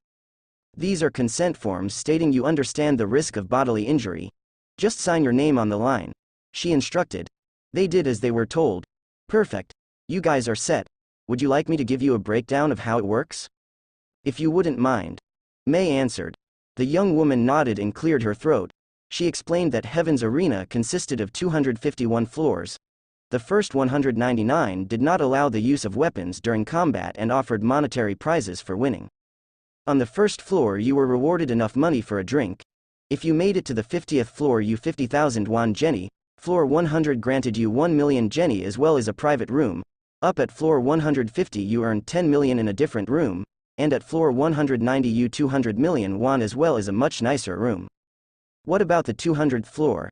These are consent forms stating you understand the risk of bodily injury. Just sign your name on the line. She instructed. They did as they were told. Perfect. You guys are set. Would you like me to give you a breakdown of how it works? If you wouldn't mind. Mei answered. The young woman nodded and cleared her throat. She explained that Heaven's Arena consisted of 251 floors. The first 199 did not allow the use of weapons during combat and offered monetary prizes for winning. On the first floor you were rewarded enough money for a drink. If you made it to the 50th floor you 50,000 won jenny. Floor 100 granted you 1 million jenny as well as a private room. Up at floor 150 you earned 10 million in a different room, and at floor 190 you 200 million won as well as a much nicer room. What about the 200th floor?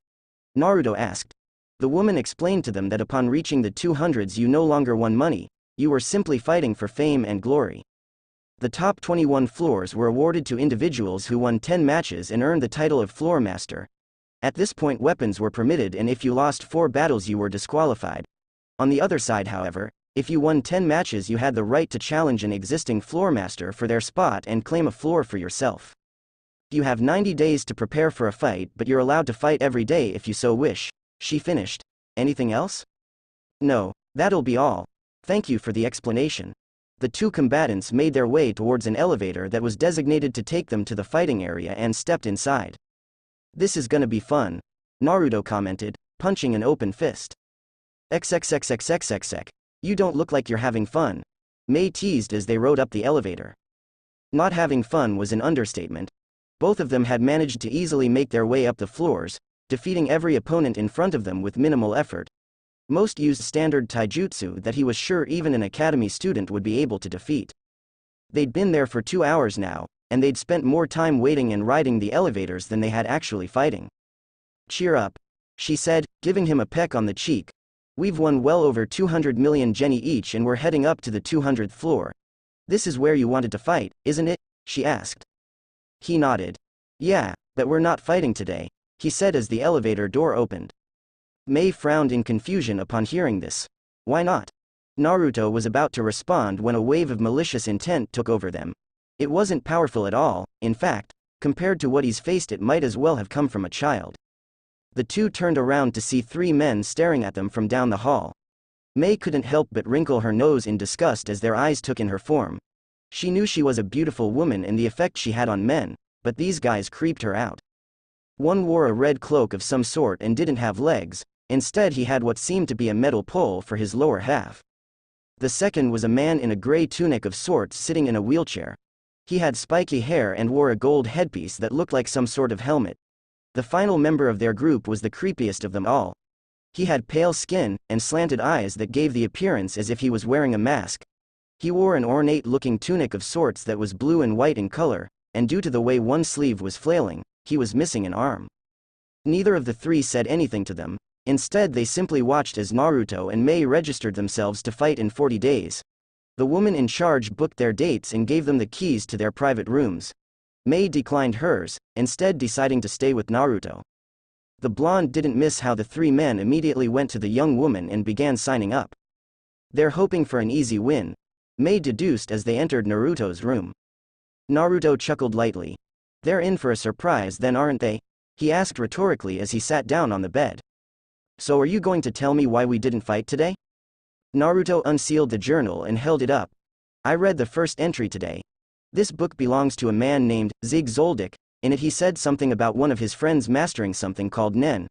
Naruto asked. The woman explained to them that upon reaching the 200s you no longer won money, you were simply fighting for fame and glory. The top 21 floors were awarded to individuals who won 10 matches and earned the title of Floor Master. At this point weapons were permitted, and if you lost 4 battles you were disqualified. On the other side, however, if you won 10 matches you had the right to challenge an existing Floor Master for their spot and claim a floor for yourself. You have 90 days to prepare for a fight, but you're allowed to fight every day if you so wish. She finished. Anything else? No, that'll be all. Thank you for the explanation. The two combatants made their way towards an elevator that was designated to take them to the fighting area and stepped inside. This is gonna be fun, Naruto commented, punching an open fist. XXXXXXX. You don't look like you're having fun, Mei teased as they rode up the elevator. Not having fun was an understatement. Both of them had managed to easily make their way up the floors, defeating every opponent in front of them with minimal effort. Most used standard taijutsu that he was sure even an academy student would be able to defeat. They'd been there for 2 hours now, and they'd spent more time waiting and riding the elevators than they had actually fighting. Cheer up, she said, giving him a peck on the cheek. We've won well over 200 million jenny each and we're heading up to the 200th floor. This is where you wanted to fight, isn't it? She asked. He nodded. Yeah, but we're not fighting today, he said as the elevator door opened. Mei frowned in confusion upon hearing this. Why not? Naruto was about to respond when a wave of malicious intent took over them. It wasn't powerful at all, in fact, compared to what he's faced it might as well have come from a child. The two turned around to see 3 men staring at them from down the hall. Mei couldn't help but wrinkle her nose in disgust as their eyes took in her form. She knew she was a beautiful woman and the effect she had on men, but these guys creeped her out. One wore a red cloak of some sort and didn't have legs. Instead he had what seemed to be a metal pole for his lower half. The second was a man in a gray tunic of sorts sitting in a wheelchair. He had spiky hair and wore a gold headpiece that looked like some sort of helmet. The final member of their group was the creepiest of them all. He had pale skin and slanted eyes that gave the appearance as if he was wearing a mask. He wore an ornate-looking tunic of sorts that was blue and white in color, and due to the way one sleeve was flailing, he was missing an arm. Neither of the 3 said anything to them. Instead they simply watched as Naruto and Mei registered themselves to fight in 40 days. The woman in charge booked their dates and gave them the keys to their private rooms. Mei declined hers, instead deciding to stay with Naruto. The blonde didn't miss how the 3 men immediately went to the young woman and began signing up. They're hoping for an easy win, Mei deduced as they entered Naruto's room. Naruto chuckled lightly. They're in for a surprise then, aren't they? He asked rhetorically as he sat down on the bed. So are you going to tell me why we didn't fight today? Naruto unsealed the journal and held it up. I read the first entry today. This book belongs to a man named Zoldik. In it he said something about one of his friends mastering something called Nen.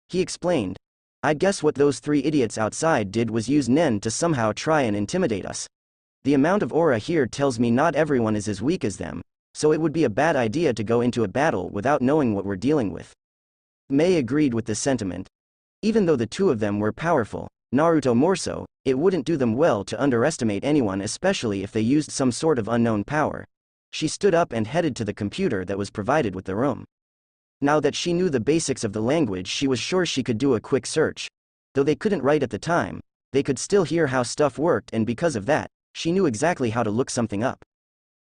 He explained. I guess what those 3 idiots outside did was use Nen to somehow try and intimidate us. The amount of aura here tells me not everyone is as weak as them, so it would be a bad idea to go into a battle without knowing what we're dealing with. Mei agreed with the sentiment. Even though the 2 of them were powerful, Naruto more so, it wouldn't do them well to underestimate anyone, especially if they used some sort of unknown power. She stood up and headed to the computer that was provided with the room. Now that she knew the basics of the language, she was sure she could do a quick search. Though they couldn't write at the time, they could still hear how stuff worked, and because of that, she knew exactly how to look something up.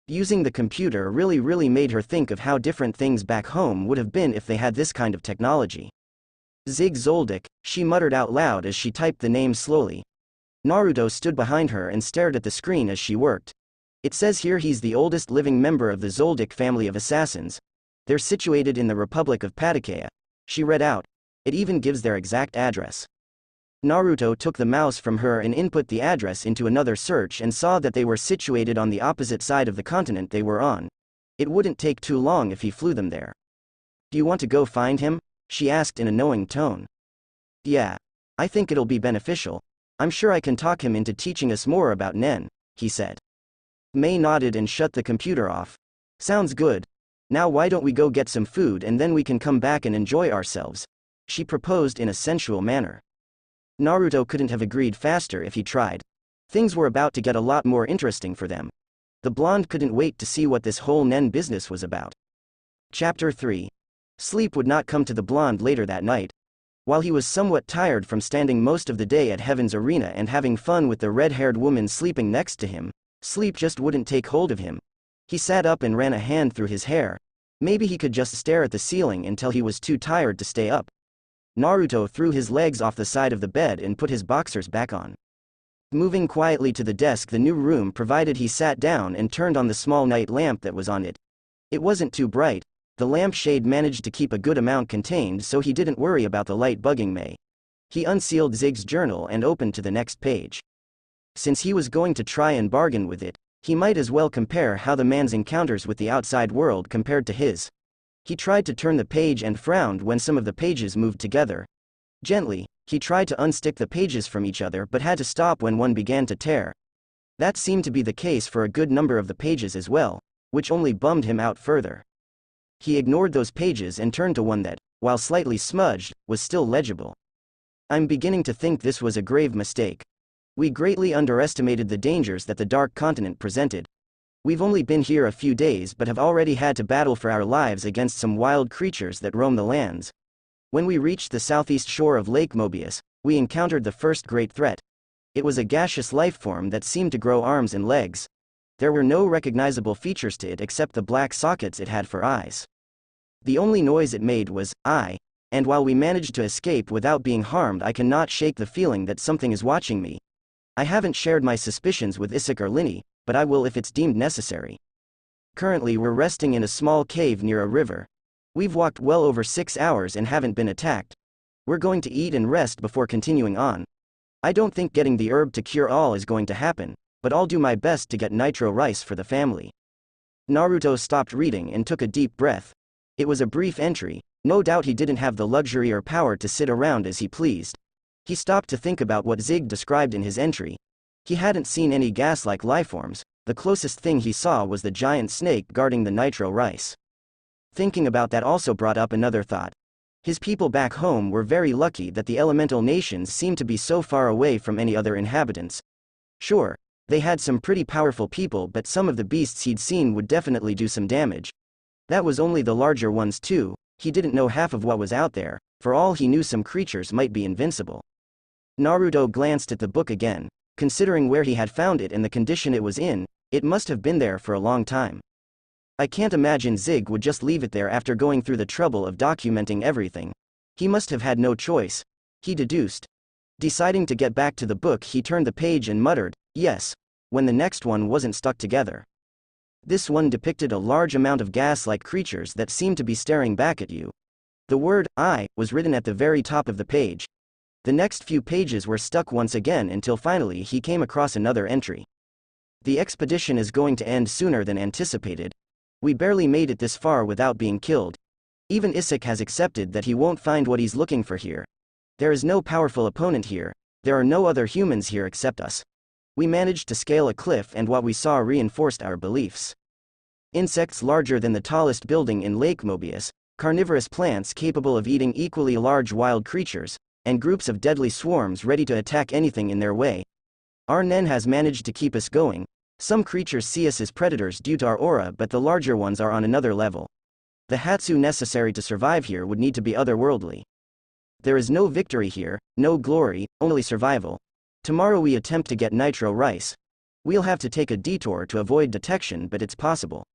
Using the computer really made her think of how different things back home would have been if they had this kind of technology. Zoldik, she muttered out loud as she typed the name slowly. Naruto stood behind her and stared at the screen as she worked. It says here he's the oldest living member of the Zoldik family of assassins. They're situated in the Republic of Patakea. She read out. It even gives their exact address. Naruto took the mouse from her and input the address into another search and saw that they were situated on the opposite side of the continent they were on. It wouldn't take too long if he flew them there. Do you want to go find him? She asked in a knowing tone. Yeah. I think it'll be beneficial. I'm sure I can talk him into teaching us more about Nen, he said. Mei nodded and shut the computer off. Sounds good. Now why don't we go get some food and then we can come back and enjoy ourselves? She proposed in a sensual manner. Naruto couldn't have agreed faster if he tried. Things were about to get a lot more interesting for them. The blonde couldn't wait to see what this whole Nen business was about. Chapter 3. Sleep would not come to the blonde later that night. While he was somewhat tired from standing most of the day at Heaven's Arena and having fun with the red-haired woman sleeping next to him, Sleep just wouldn't take hold of him. He sat up and ran a hand through his hair. Maybe he could just stare at the ceiling until he was too tired to stay up. Naruto threw his legs off the side of the bed and put his boxers back on. Moving quietly to the desk the new room provided, he sat down and turned on the small night lamp that was on it. It wasn't too bright. The lampshade managed to keep a good amount contained, so he didn't worry about the light bugging May. He unsealed Zig's journal and opened to the next page. Since he was going to try and bargain with it, he might as well compare how the man's encounters with the outside world compared to his. He tried to turn the page and frowned when some of the pages moved together. Gently, he tried to unstick the pages from each other but had to stop when one began to tear. That seemed to be the case for a good number of the pages as well, which only bummed him out further. He ignored those pages and turned to one that, while slightly smudged, was still legible. I'm beginning to think this was a grave mistake. We greatly underestimated the dangers that the Dark Continent presented. We've only been here a few days but have already had to battle for our lives against some wild creatures that roam the lands. When we reached the southeast shore of Lake Mobius, we encountered the first great threat. It was a gaseous lifeform that seemed to grow arms and legs. There were no recognizable features to it except the black sockets it had for eyes. The only noise it made was, "I," and while we managed to escape without being harmed, I cannot shake the feeling that something is watching me. I haven't shared my suspicions with Isaac or Linny, but I will if it's deemed necessary. Currently we're resting in a small cave near a river. We've walked well over 6 hours and haven't been attacked. We're going to eat and rest before continuing on. I don't think getting the herb to cure all is going to happen, but I'll do my best to get nitro rice for the family. Naruto stopped reading and took a deep breath. It was a brief entry. No doubt he didn't have the luxury or power to sit around as he pleased. He stopped to think about what Zig described in his entry. He hadn't seen any gas-like lifeforms. The closest thing he saw was the giant snake guarding the nitro rice. Thinking about that also brought up another thought. His people back home were very lucky that the elemental nations seemed to be so far away from any other inhabitants. Sure, they had some pretty powerful people, but some of the beasts he'd seen would definitely do some damage. That was only the larger ones too. He didn't know half of what was out there. For all he knew, some creatures might be invincible. Naruto glanced at the book again. Considering where he had found it and the condition it was in, it must have been there for a long time. I can't imagine Zig would just leave it there after going through the trouble of documenting everything. He must have had no choice, he deduced. Deciding to get back to the book, he turned the page and muttered, "Yes," when the next one wasn't stuck together. This one depicted a large amount of gas-like creatures that seemed to be staring back at you. The word, "I," was written at the very top of the page. The next few pages were stuck once again until finally he came across another entry. The expedition is going to end sooner than anticipated. We barely made it this far without being killed. Even Isaac has accepted that he won't find what he's looking for here. There is no powerful opponent here. There are no other humans here except us. We managed to scale a cliff and what we saw reinforced our beliefs. Insects larger than the tallest building in Lake Mobius, carnivorous plants capable of eating equally large wild creatures, and groups of deadly swarms ready to attack anything in their way. Our Nen has managed to keep us going. Some creatures see us as predators due to our aura, but the larger ones are on another level. The Hatsu necessary to survive here would need to be otherworldly. There is no victory here, no glory, only survival. Tomorrow we attempt to get nitro rice. We'll have to take a detour to avoid detection, but it's possible.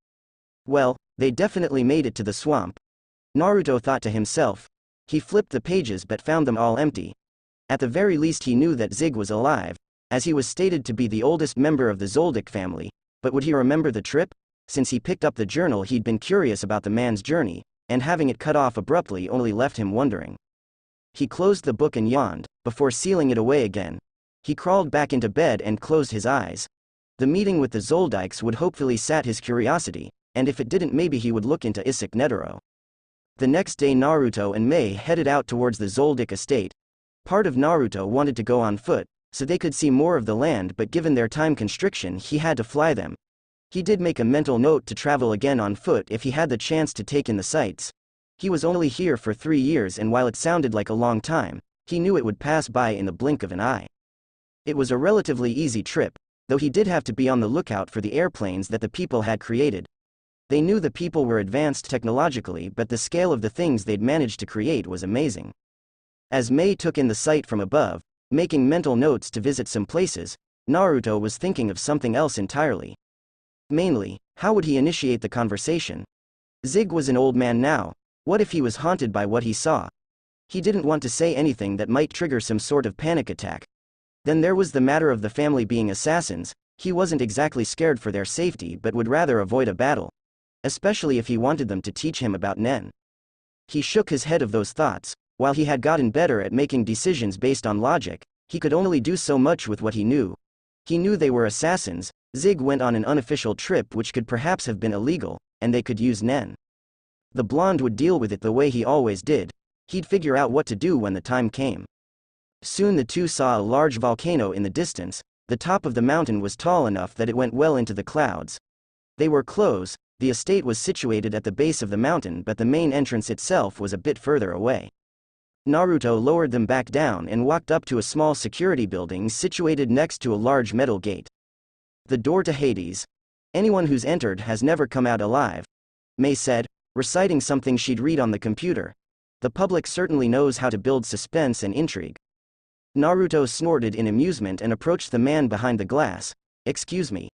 Well, they definitely made it to the swamp. Naruto thought to himself. He flipped the pages but found them all empty. At the very least he knew that Zig was alive, as he was stated to be the oldest member of the Zoldik family, but would he remember the trip? Since he picked up the journal he'd been curious about the man's journey, and having it cut off abruptly only left him wondering. He closed the book and yawned, before sealing it away again. He crawled back into bed and closed his eyes. The meeting with the Zoldiks would hopefully sat his curiosity, and if it didn't maybe he would look into Isaac Netero. The next day Naruto and Mei headed out towards the Zoldik estate. Part of Naruto wanted to go on foot, so they could see more of the land, but given their time constriction he had to fly them. He did make a mental note to travel again on foot if he had the chance to take in the sights. He was only here for 3 years, and while it sounded like a long time, he knew it would pass by in the blink of an eye. It was a relatively easy trip, though he did have to be on the lookout for the airplanes that the people had created. They knew the people were advanced technologically, but the scale of the things they'd managed to create was amazing. As Mei took in the sight from above, making mental notes to visit some places, Naruto was thinking of something else entirely. Mainly, how would he initiate the conversation? Zig was an old man now. What if he was haunted by what he saw? He didn't want to say anything that might trigger some sort of panic attack. Then there was the matter of the family being assassins. He wasn't exactly scared for their safety but would rather avoid a battle. Especially if he wanted them to teach him about Nen. He shook his head of those thoughts. While he had gotten better at making decisions based on logic, he could only do so much with what he knew. He knew they were assassins. Zig went on an unofficial trip which could perhaps have been illegal, and they could use Nen. The blonde would deal with it the way he always did. He'd figure out what to do when the time came. Soon the two saw a large volcano in the distance. The top of the mountain was tall enough that it went well into the clouds. They were close. The estate was situated at the base of the mountain but the main entrance itself was a bit further away. Naruto lowered them back down and walked up to a small security building situated next to a large metal gate. The door to Hades. Anyone who's entered has never come out alive, Mei said, reciting something she'd read on the computer. The public certainly knows how to build suspense and intrigue. Naruto snorted in amusement and approached the man behind the glass. Excuse me.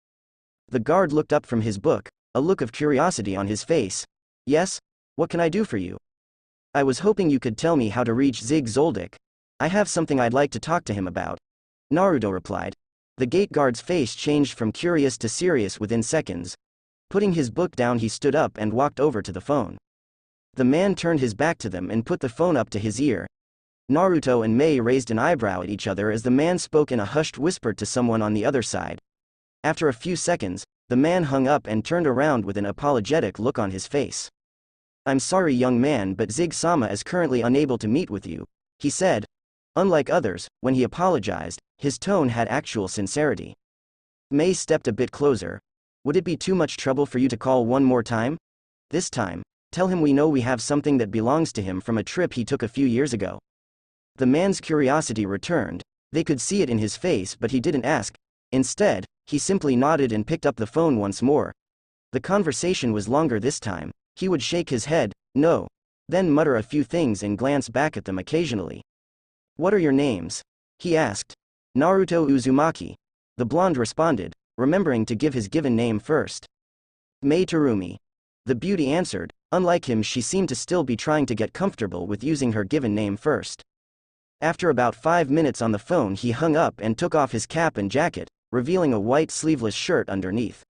The guard looked up from his book, a look of curiosity on his face. Yes? What can I do for you? I was hoping you could tell me how to reach Zig Zoldik. I have something I'd like to talk to him about. Naruto replied. The gate guard's face changed from curious to serious within seconds. Putting his book down, he stood up and walked over to the phone. The man turned his back to them and put the phone up to his ear. Naruto and Mei raised an eyebrow at each other as the man spoke in a hushed whisper to someone on the other side. After a few seconds, the man hung up and turned around with an apologetic look on his face. I'm sorry, young man, but Zig-sama is currently unable to meet with you, he said. Unlike others, when he apologized, his tone had actual sincerity. Mei stepped a bit closer. Would it be too much trouble for you to call one more time? This time, tell him we know we have something that belongs to him from a trip he took a few years ago. The man's curiosity returned. They could see it in his face, but he didn't ask. Instead, he simply nodded and picked up the phone once more. The conversation was longer this time. He would shake his head, no, then mutter a few things and glance back at them occasionally. What are your names? He asked. Naruto Uzumaki. The blonde responded, remembering to give his given name first. Mei Terumi. The beauty answered. Unlike him, she seemed to still be trying to get comfortable with using her given name first. After about 5 minutes on the phone, he hung up and took off his cap and jacket, revealing a white sleeveless shirt underneath.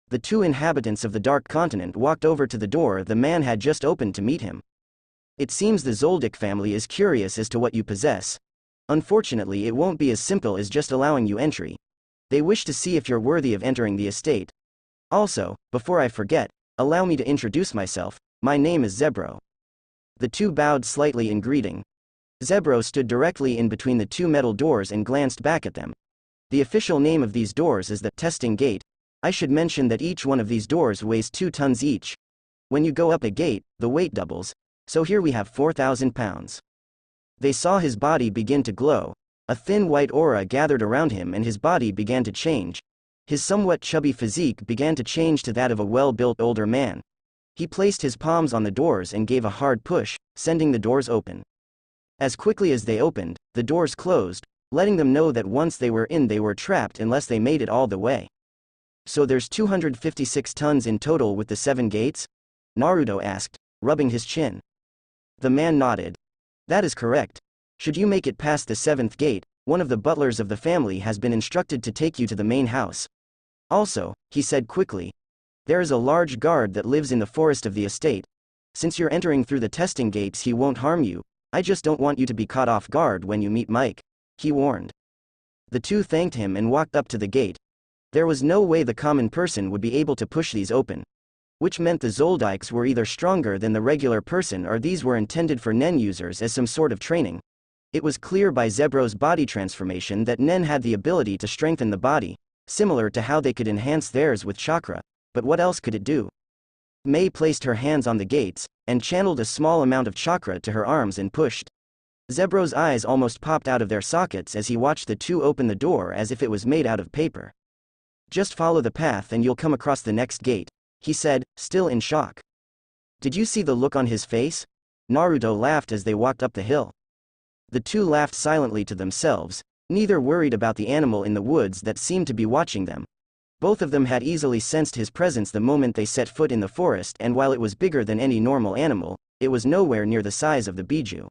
The two inhabitants of the Dark Continent walked over to the door the man had just opened to meet him. It seems the Zoldik family is curious as to what you possess. Unfortunately, it won't be as simple as just allowing you entry. They wish to see if you're worthy of entering the estate. Also, before I forget, allow me to introduce myself. My name is Zebro. The two bowed slightly in greeting. Zebro stood directly in between the two metal doors and glanced back at them. The official name of these doors is the testing gate. I should mention that each one of these doors weighs 2 tons each. When you go up a gate, the weight doubles, so here we have 4,000 pounds. They saw his body begin to glow. A thin white aura gathered around him and his body began to change. His somewhat chubby physique began to change to that of a well-built older man. He placed his palms on the doors and gave a hard push, sending the doors open. As quickly as they opened, the doors closed, letting them know that once they were in they were trapped unless they made it all the way. So there's 256 tons in total with the 7 gates? Naruto asked, rubbing his chin. The man nodded. That is correct. Should you make it past the 7th gate, one of the butlers of the family has been instructed to take you to the main house. Also, he said quickly, there is a large guard that lives in the forest of the estate. Since you're entering through the testing gates, he won't harm you. I just don't want you to be caught off guard when you meet Mike, he warned. The two thanked him and walked up to the gate. There was no way the common person would be able to push these open. Which meant the Zoldiks were either stronger than the regular person or these were intended for Nen users as some sort of training. It was clear by Zebro's body transformation that Nen had the ability to strengthen the body, similar to how they could enhance theirs with chakra, but what else could it do? Mei placed her hands on the gates, and channeled a small amount of chakra to her arms and pushed. Zebro's eyes almost popped out of their sockets as he watched the two open the door as if it was made out of paper. Just follow the path and you'll come across the next gate, he said, still in shock. Did you see the look on his face? Naruto laughed as they walked up the hill. The two laughed silently to themselves. Neither worried about the animal in the woods that seemed to be watching them. Both of them had easily sensed his presence the moment they set foot in the forest, and while it was bigger than any normal animal, it was nowhere near the size of the biju.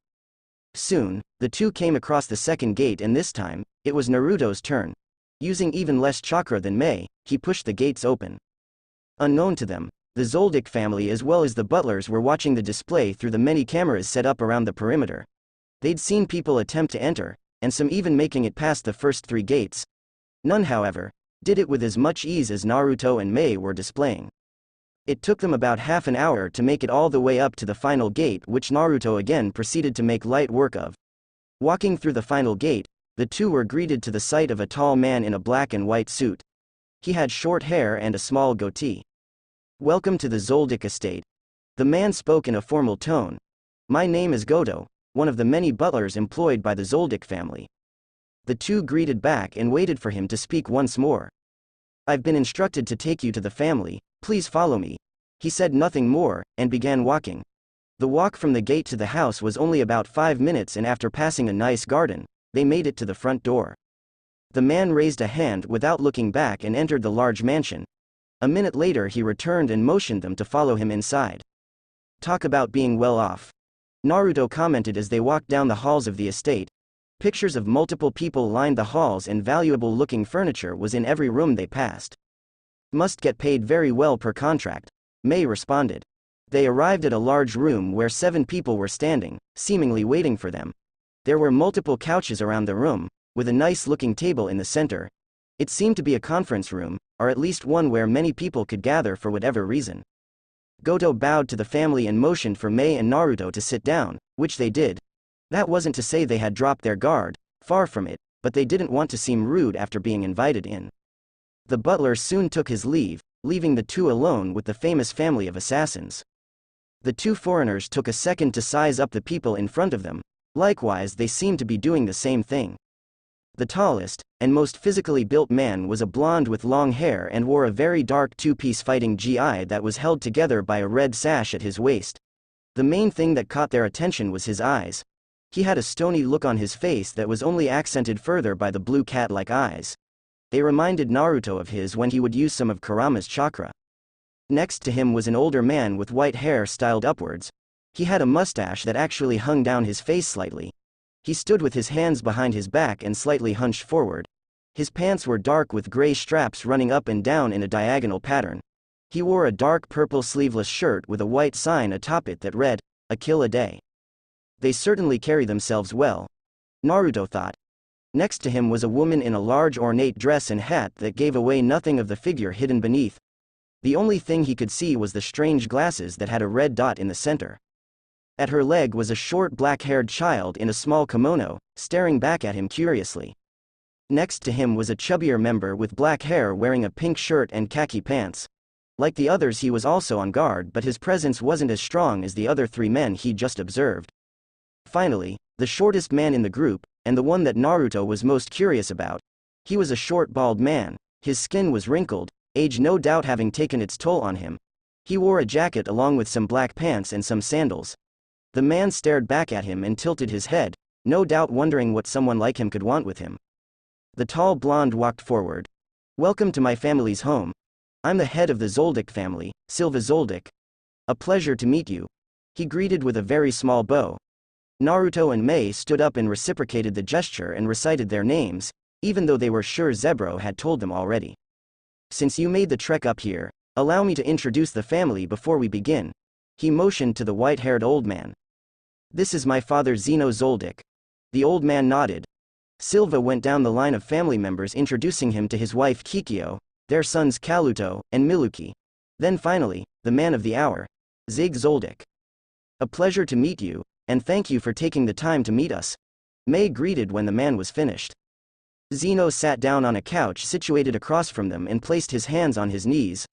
Soon, the two came across the second gate, and this time, it was Naruto's turn. Using even less chakra than Mei, he pushed the gates open. Unknown to them, the Zoldik family as well as the butlers were watching the display through the many cameras set up around the perimeter. They'd seen people attempt to enter, and some even making it past the first 3 gates. None, however, did it with as much ease as Naruto and Mei were displaying. It took them about half an hour to make it all the way up to the final gate, which Naruto again proceeded to make light work of. Walking through the final gate, the two were greeted to the sight of a tall man in a black and white suit. He had short hair and a small goatee. "Welcome to the Zoldik estate." The man spoke in a formal tone. "My name is Goto, one of the many butlers employed by the Zoldik family." The two greeted back and waited for him to speak once more. "I've been instructed to take you to the family, please follow me." He said nothing more, and began walking. The walk from the gate to the house was only about 5 minutes, and after passing a nice garden, they made it to the front door. The man raised a hand without looking back and entered the large mansion. A minute later he returned and motioned them to follow him inside. "Talk about being well off," Naruto commented as they walked down the halls of the estate. Pictures of multiple people lined the halls, and valuable-looking furniture was in every room they passed. "Must get paid very well per contract," Mei responded. They arrived at a large room where 7 people were standing, seemingly waiting for them. There were multiple couches around the room, with a nice-looking table in the center. It seemed to be a conference room, or at least one where many people could gather for whatever reason. Goto bowed to the family and motioned for Mei and Naruto to sit down, which they did. That wasn't to say they had dropped their guard, far from it, but they didn't want to seem rude after being invited in. The butler soon took his leave, leaving the two alone with the famous family of assassins. The 2 foreigners took a second to size up the people in front of them. Likewise, they seemed to be doing the same thing. The tallest, and most physically built man was a blonde with long hair and wore a very dark 2-piece fighting gi that was held together by a red sash at his waist. The main thing that caught their attention was his eyes. He had a stony look on his face that was only accented further by the blue cat-like eyes. They reminded Naruto of his when he would use some of Kurama's chakra. Next to him was an older man with white hair styled upwards. He had a mustache that actually hung down his face slightly. He stood with his hands behind his back and slightly hunched forward. His pants were dark with gray straps running up and down in a diagonal pattern. He wore a dark purple sleeveless shirt with a white sign atop it that read, "A kill a day." They certainly carry themselves well, Naruto thought. Next to him was a woman in a large ornate dress and hat that gave away nothing of the figure hidden beneath. The only thing he could see was the strange glasses that had a red dot in the center. At her leg was a short black-haired child in a small kimono, staring back at him curiously. Next to him was a chubbier member with black hair wearing a pink shirt and khaki pants. Like the others, he was also on guard, but his presence wasn't as strong as the other 3 men he'd just observed. Finally, the shortest man in the group, and the one that Naruto was most curious about. He was a short bald man. His skin was wrinkled, age no doubt having taken its toll on him. He wore a jacket along with some black pants and some sandals. The man stared back at him and tilted his head, no doubt wondering what someone like him could want with him. The tall blonde walked forward. "Welcome to my family's home. I'm the head of the Zoldik family, Silva Zoldik. A pleasure to meet you." He greeted with a very small bow. Naruto and Mei stood up and reciprocated the gesture and recited their names, even though they were sure Zebro had told them already. "Since you made the trek up here, allow me to introduce the family before we begin." He motioned to the white-haired old man. "This is my father Zeno Zoldik." The old man nodded. Silva went down the line of family members, introducing him to his wife Kikyo, their sons Kaluto and Miluki. Then finally, the man of the hour, Zig Zoldik. "A pleasure to meet you, and thank you for taking the time to meet us." Mei greeted when the man was finished. Zeno sat down on a couch situated across from them and placed his hands on his knees.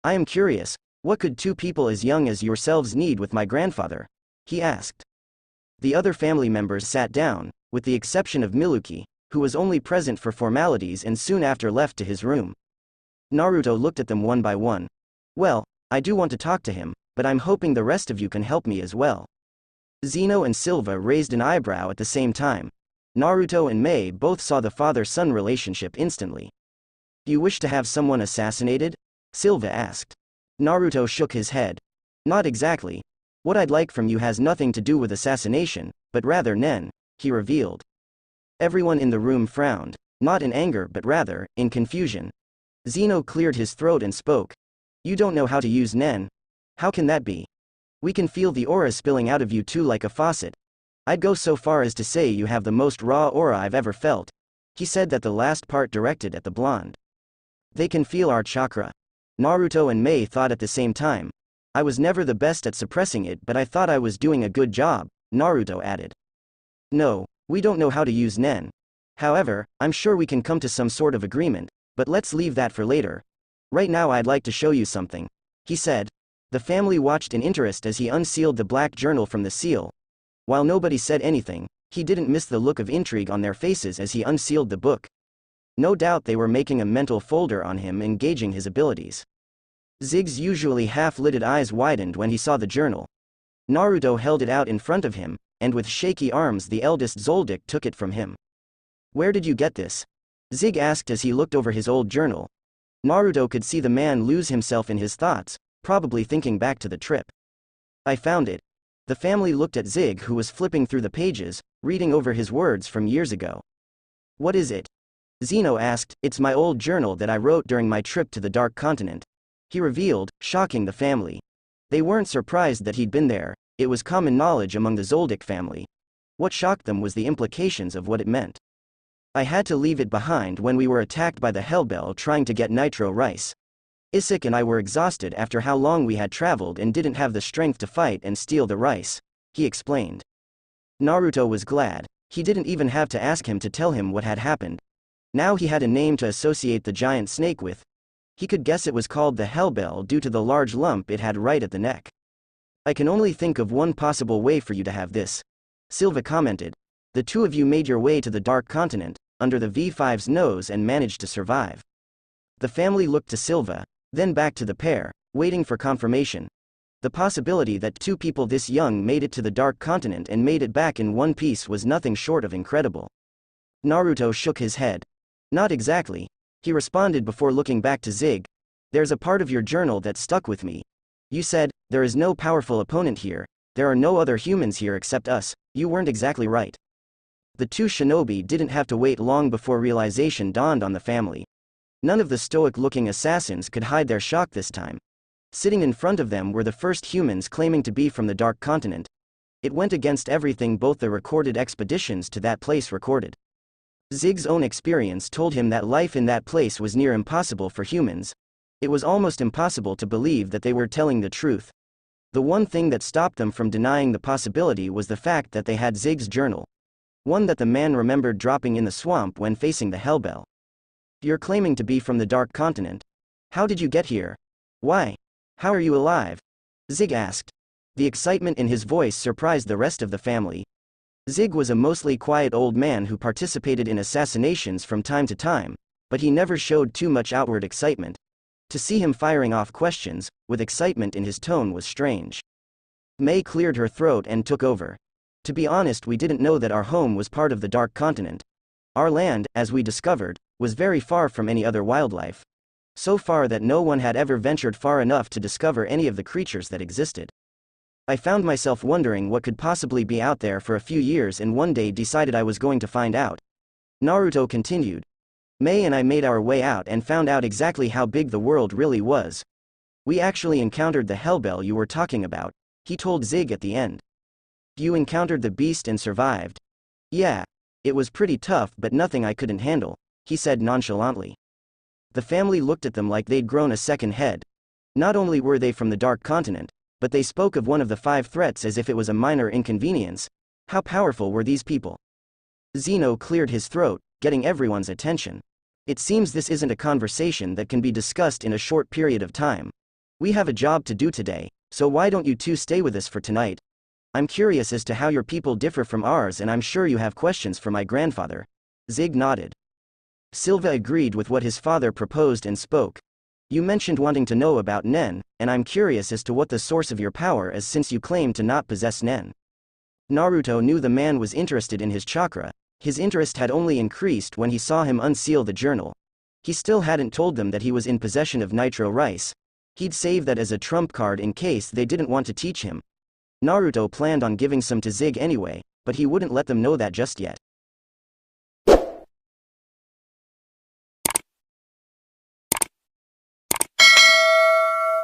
"I am curious, what could 2 people as young as yourselves need with my grandfather?" he asked. The other family members sat down, with the exception of Miluki, who was only present for formalities and soon after left to his room. Naruto looked at them one by one. "Well, I do want to talk to him, but I'm hoping the rest of you can help me as well." Zeno and Silva raised an eyebrow at the same time. Naruto and Mei both saw the father-son relationship instantly. You wish to have someone assassinated? Silva asked. Naruto shook his head. Not exactly. What I'd like from you has nothing to do with assassination, but rather Nen, he revealed. Everyone in the room frowned, not in anger but rather, in confusion. Zeno cleared his throat and spoke. You don't know how to use Nen? How can that be? We can feel the aura spilling out of you too like a faucet. I'd go so far as to say you have the most raw aura I've ever felt. He said that the last part directed at the blonde. They can feel our chakra. Naruto and Mei thought at the same time. I was never the best at suppressing it but I thought I was doing a good job, Naruto added. No, we don't know how to use Nen. However, I'm sure we can come to some sort of agreement, but let's leave that for later. Right now I'd like to show you something, he said. The family watched in interest as he unsealed the black journal from the seal. While nobody said anything, he didn't miss the look of intrigue on their faces as he unsealed the book. No doubt they were making a mental folder on him and gauging his abilities. Zig's usually half-lidded eyes widened when he saw the journal. Naruto held it out in front of him, and with shaky arms the eldest Zoldik took it from him. Where did you get this? Zig asked as he looked over his old journal. Naruto could see the man lose himself in his thoughts, probably thinking back to the trip. I found it. The family looked at Zig who was flipping through the pages, reading over his words from years ago. What is it? Zeno asked. It's my old journal that I wrote during my trip to the Dark Continent. He revealed, shocking the family. They weren't surprised that he'd been there, it was common knowledge among the Zoldik family. What shocked them was the implications of what it meant. I had to leave it behind when we were attacked by the Hellbell trying to get nitro rice. Isaac and I were exhausted after how long we had traveled and didn't have the strength to fight and steal the rice, he explained. Naruto was glad, he didn't even have to ask him to tell him what had happened. Now he had a name to associate the giant snake with. He could guess it was called the Hellbell due to the large lump it had right at the neck. I can only think of one possible way for you to have this, Silva commented. The two of you made your way to the Dark Continent, under the V5's nose and managed to survive. The family looked to Silva, then back to the pair, waiting for confirmation. The possibility that two people this young made it to the Dark Continent and made it back in one piece was nothing short of incredible. Naruto shook his head. Not exactly, he responded before looking back to Zig. There's a part of your journal that stuck with me. You said, there is no powerful opponent here, there are no other humans here except us. You weren't exactly right. The two shinobi didn't have to wait long before realization dawned on the family. None of the stoic-looking assassins could hide their shock this time. Sitting in front of them were the first humans claiming to be from the Dark Continent. It went against everything both the recorded expeditions to that place recorded. Zig's own experience told him that life in that place was near impossible for humans. It was almost impossible to believe that they were telling the truth. The one thing that stopped them from denying the possibility was the fact that they had Zig's journal. One that the man remembered dropping in the swamp when facing the Hellbell. You're claiming to be from the Dark Continent. How did you get here? Why? How are you alive? Zig asked. The excitement in his voice surprised the rest of the family. Zig was a mostly quiet old man who participated in assassinations from time to time, but he never showed too much outward excitement. To see him firing off questions, with excitement in his tone was strange. Mei cleared her throat and took over. To be honest, we didn't know that our home was part of the Dark Continent. Our land, as we discovered, was very far from any other wildlife. So far that no one had ever ventured far enough to discover any of the creatures that existed. I found myself wondering what could possibly be out there for a few years and one day decided I was going to find out. Naruto continued. Mei and I made our way out and found out exactly how big the world really was. We actually encountered the Hellbell you were talking about, he told Zig at the end. You encountered the beast and survived? Yeah. It was pretty tough but nothing I couldn't handle, he said nonchalantly. The family looked at them like they'd grown a second head. Not only were they from the Dark Continent, but they spoke of one of the 5 threats as if it was a minor inconvenience. How powerful were these people? Zeno cleared his throat, getting everyone's attention. It seems this isn't a conversation that can be discussed in a short period of time. We have a job to do today, so why don't you two stay with us for tonight? I'm curious as to how your people differ from ours and I'm sure you have questions for my grandfather. Zig nodded. Silva agreed with what his father proposed and spoke. You mentioned wanting to know about Nen, and I'm curious as to what the source of your power is since you claim to not possess Nen. Naruto knew the man was interested in his chakra, His interest had only increased when he saw him unseal the journal. He still hadn't told them that he was in possession of nitro rice. He'd save that as a trump card in case they didn't want to teach him. Naruto planned on giving some to Zig anyway, but he wouldn't let them know that just yet.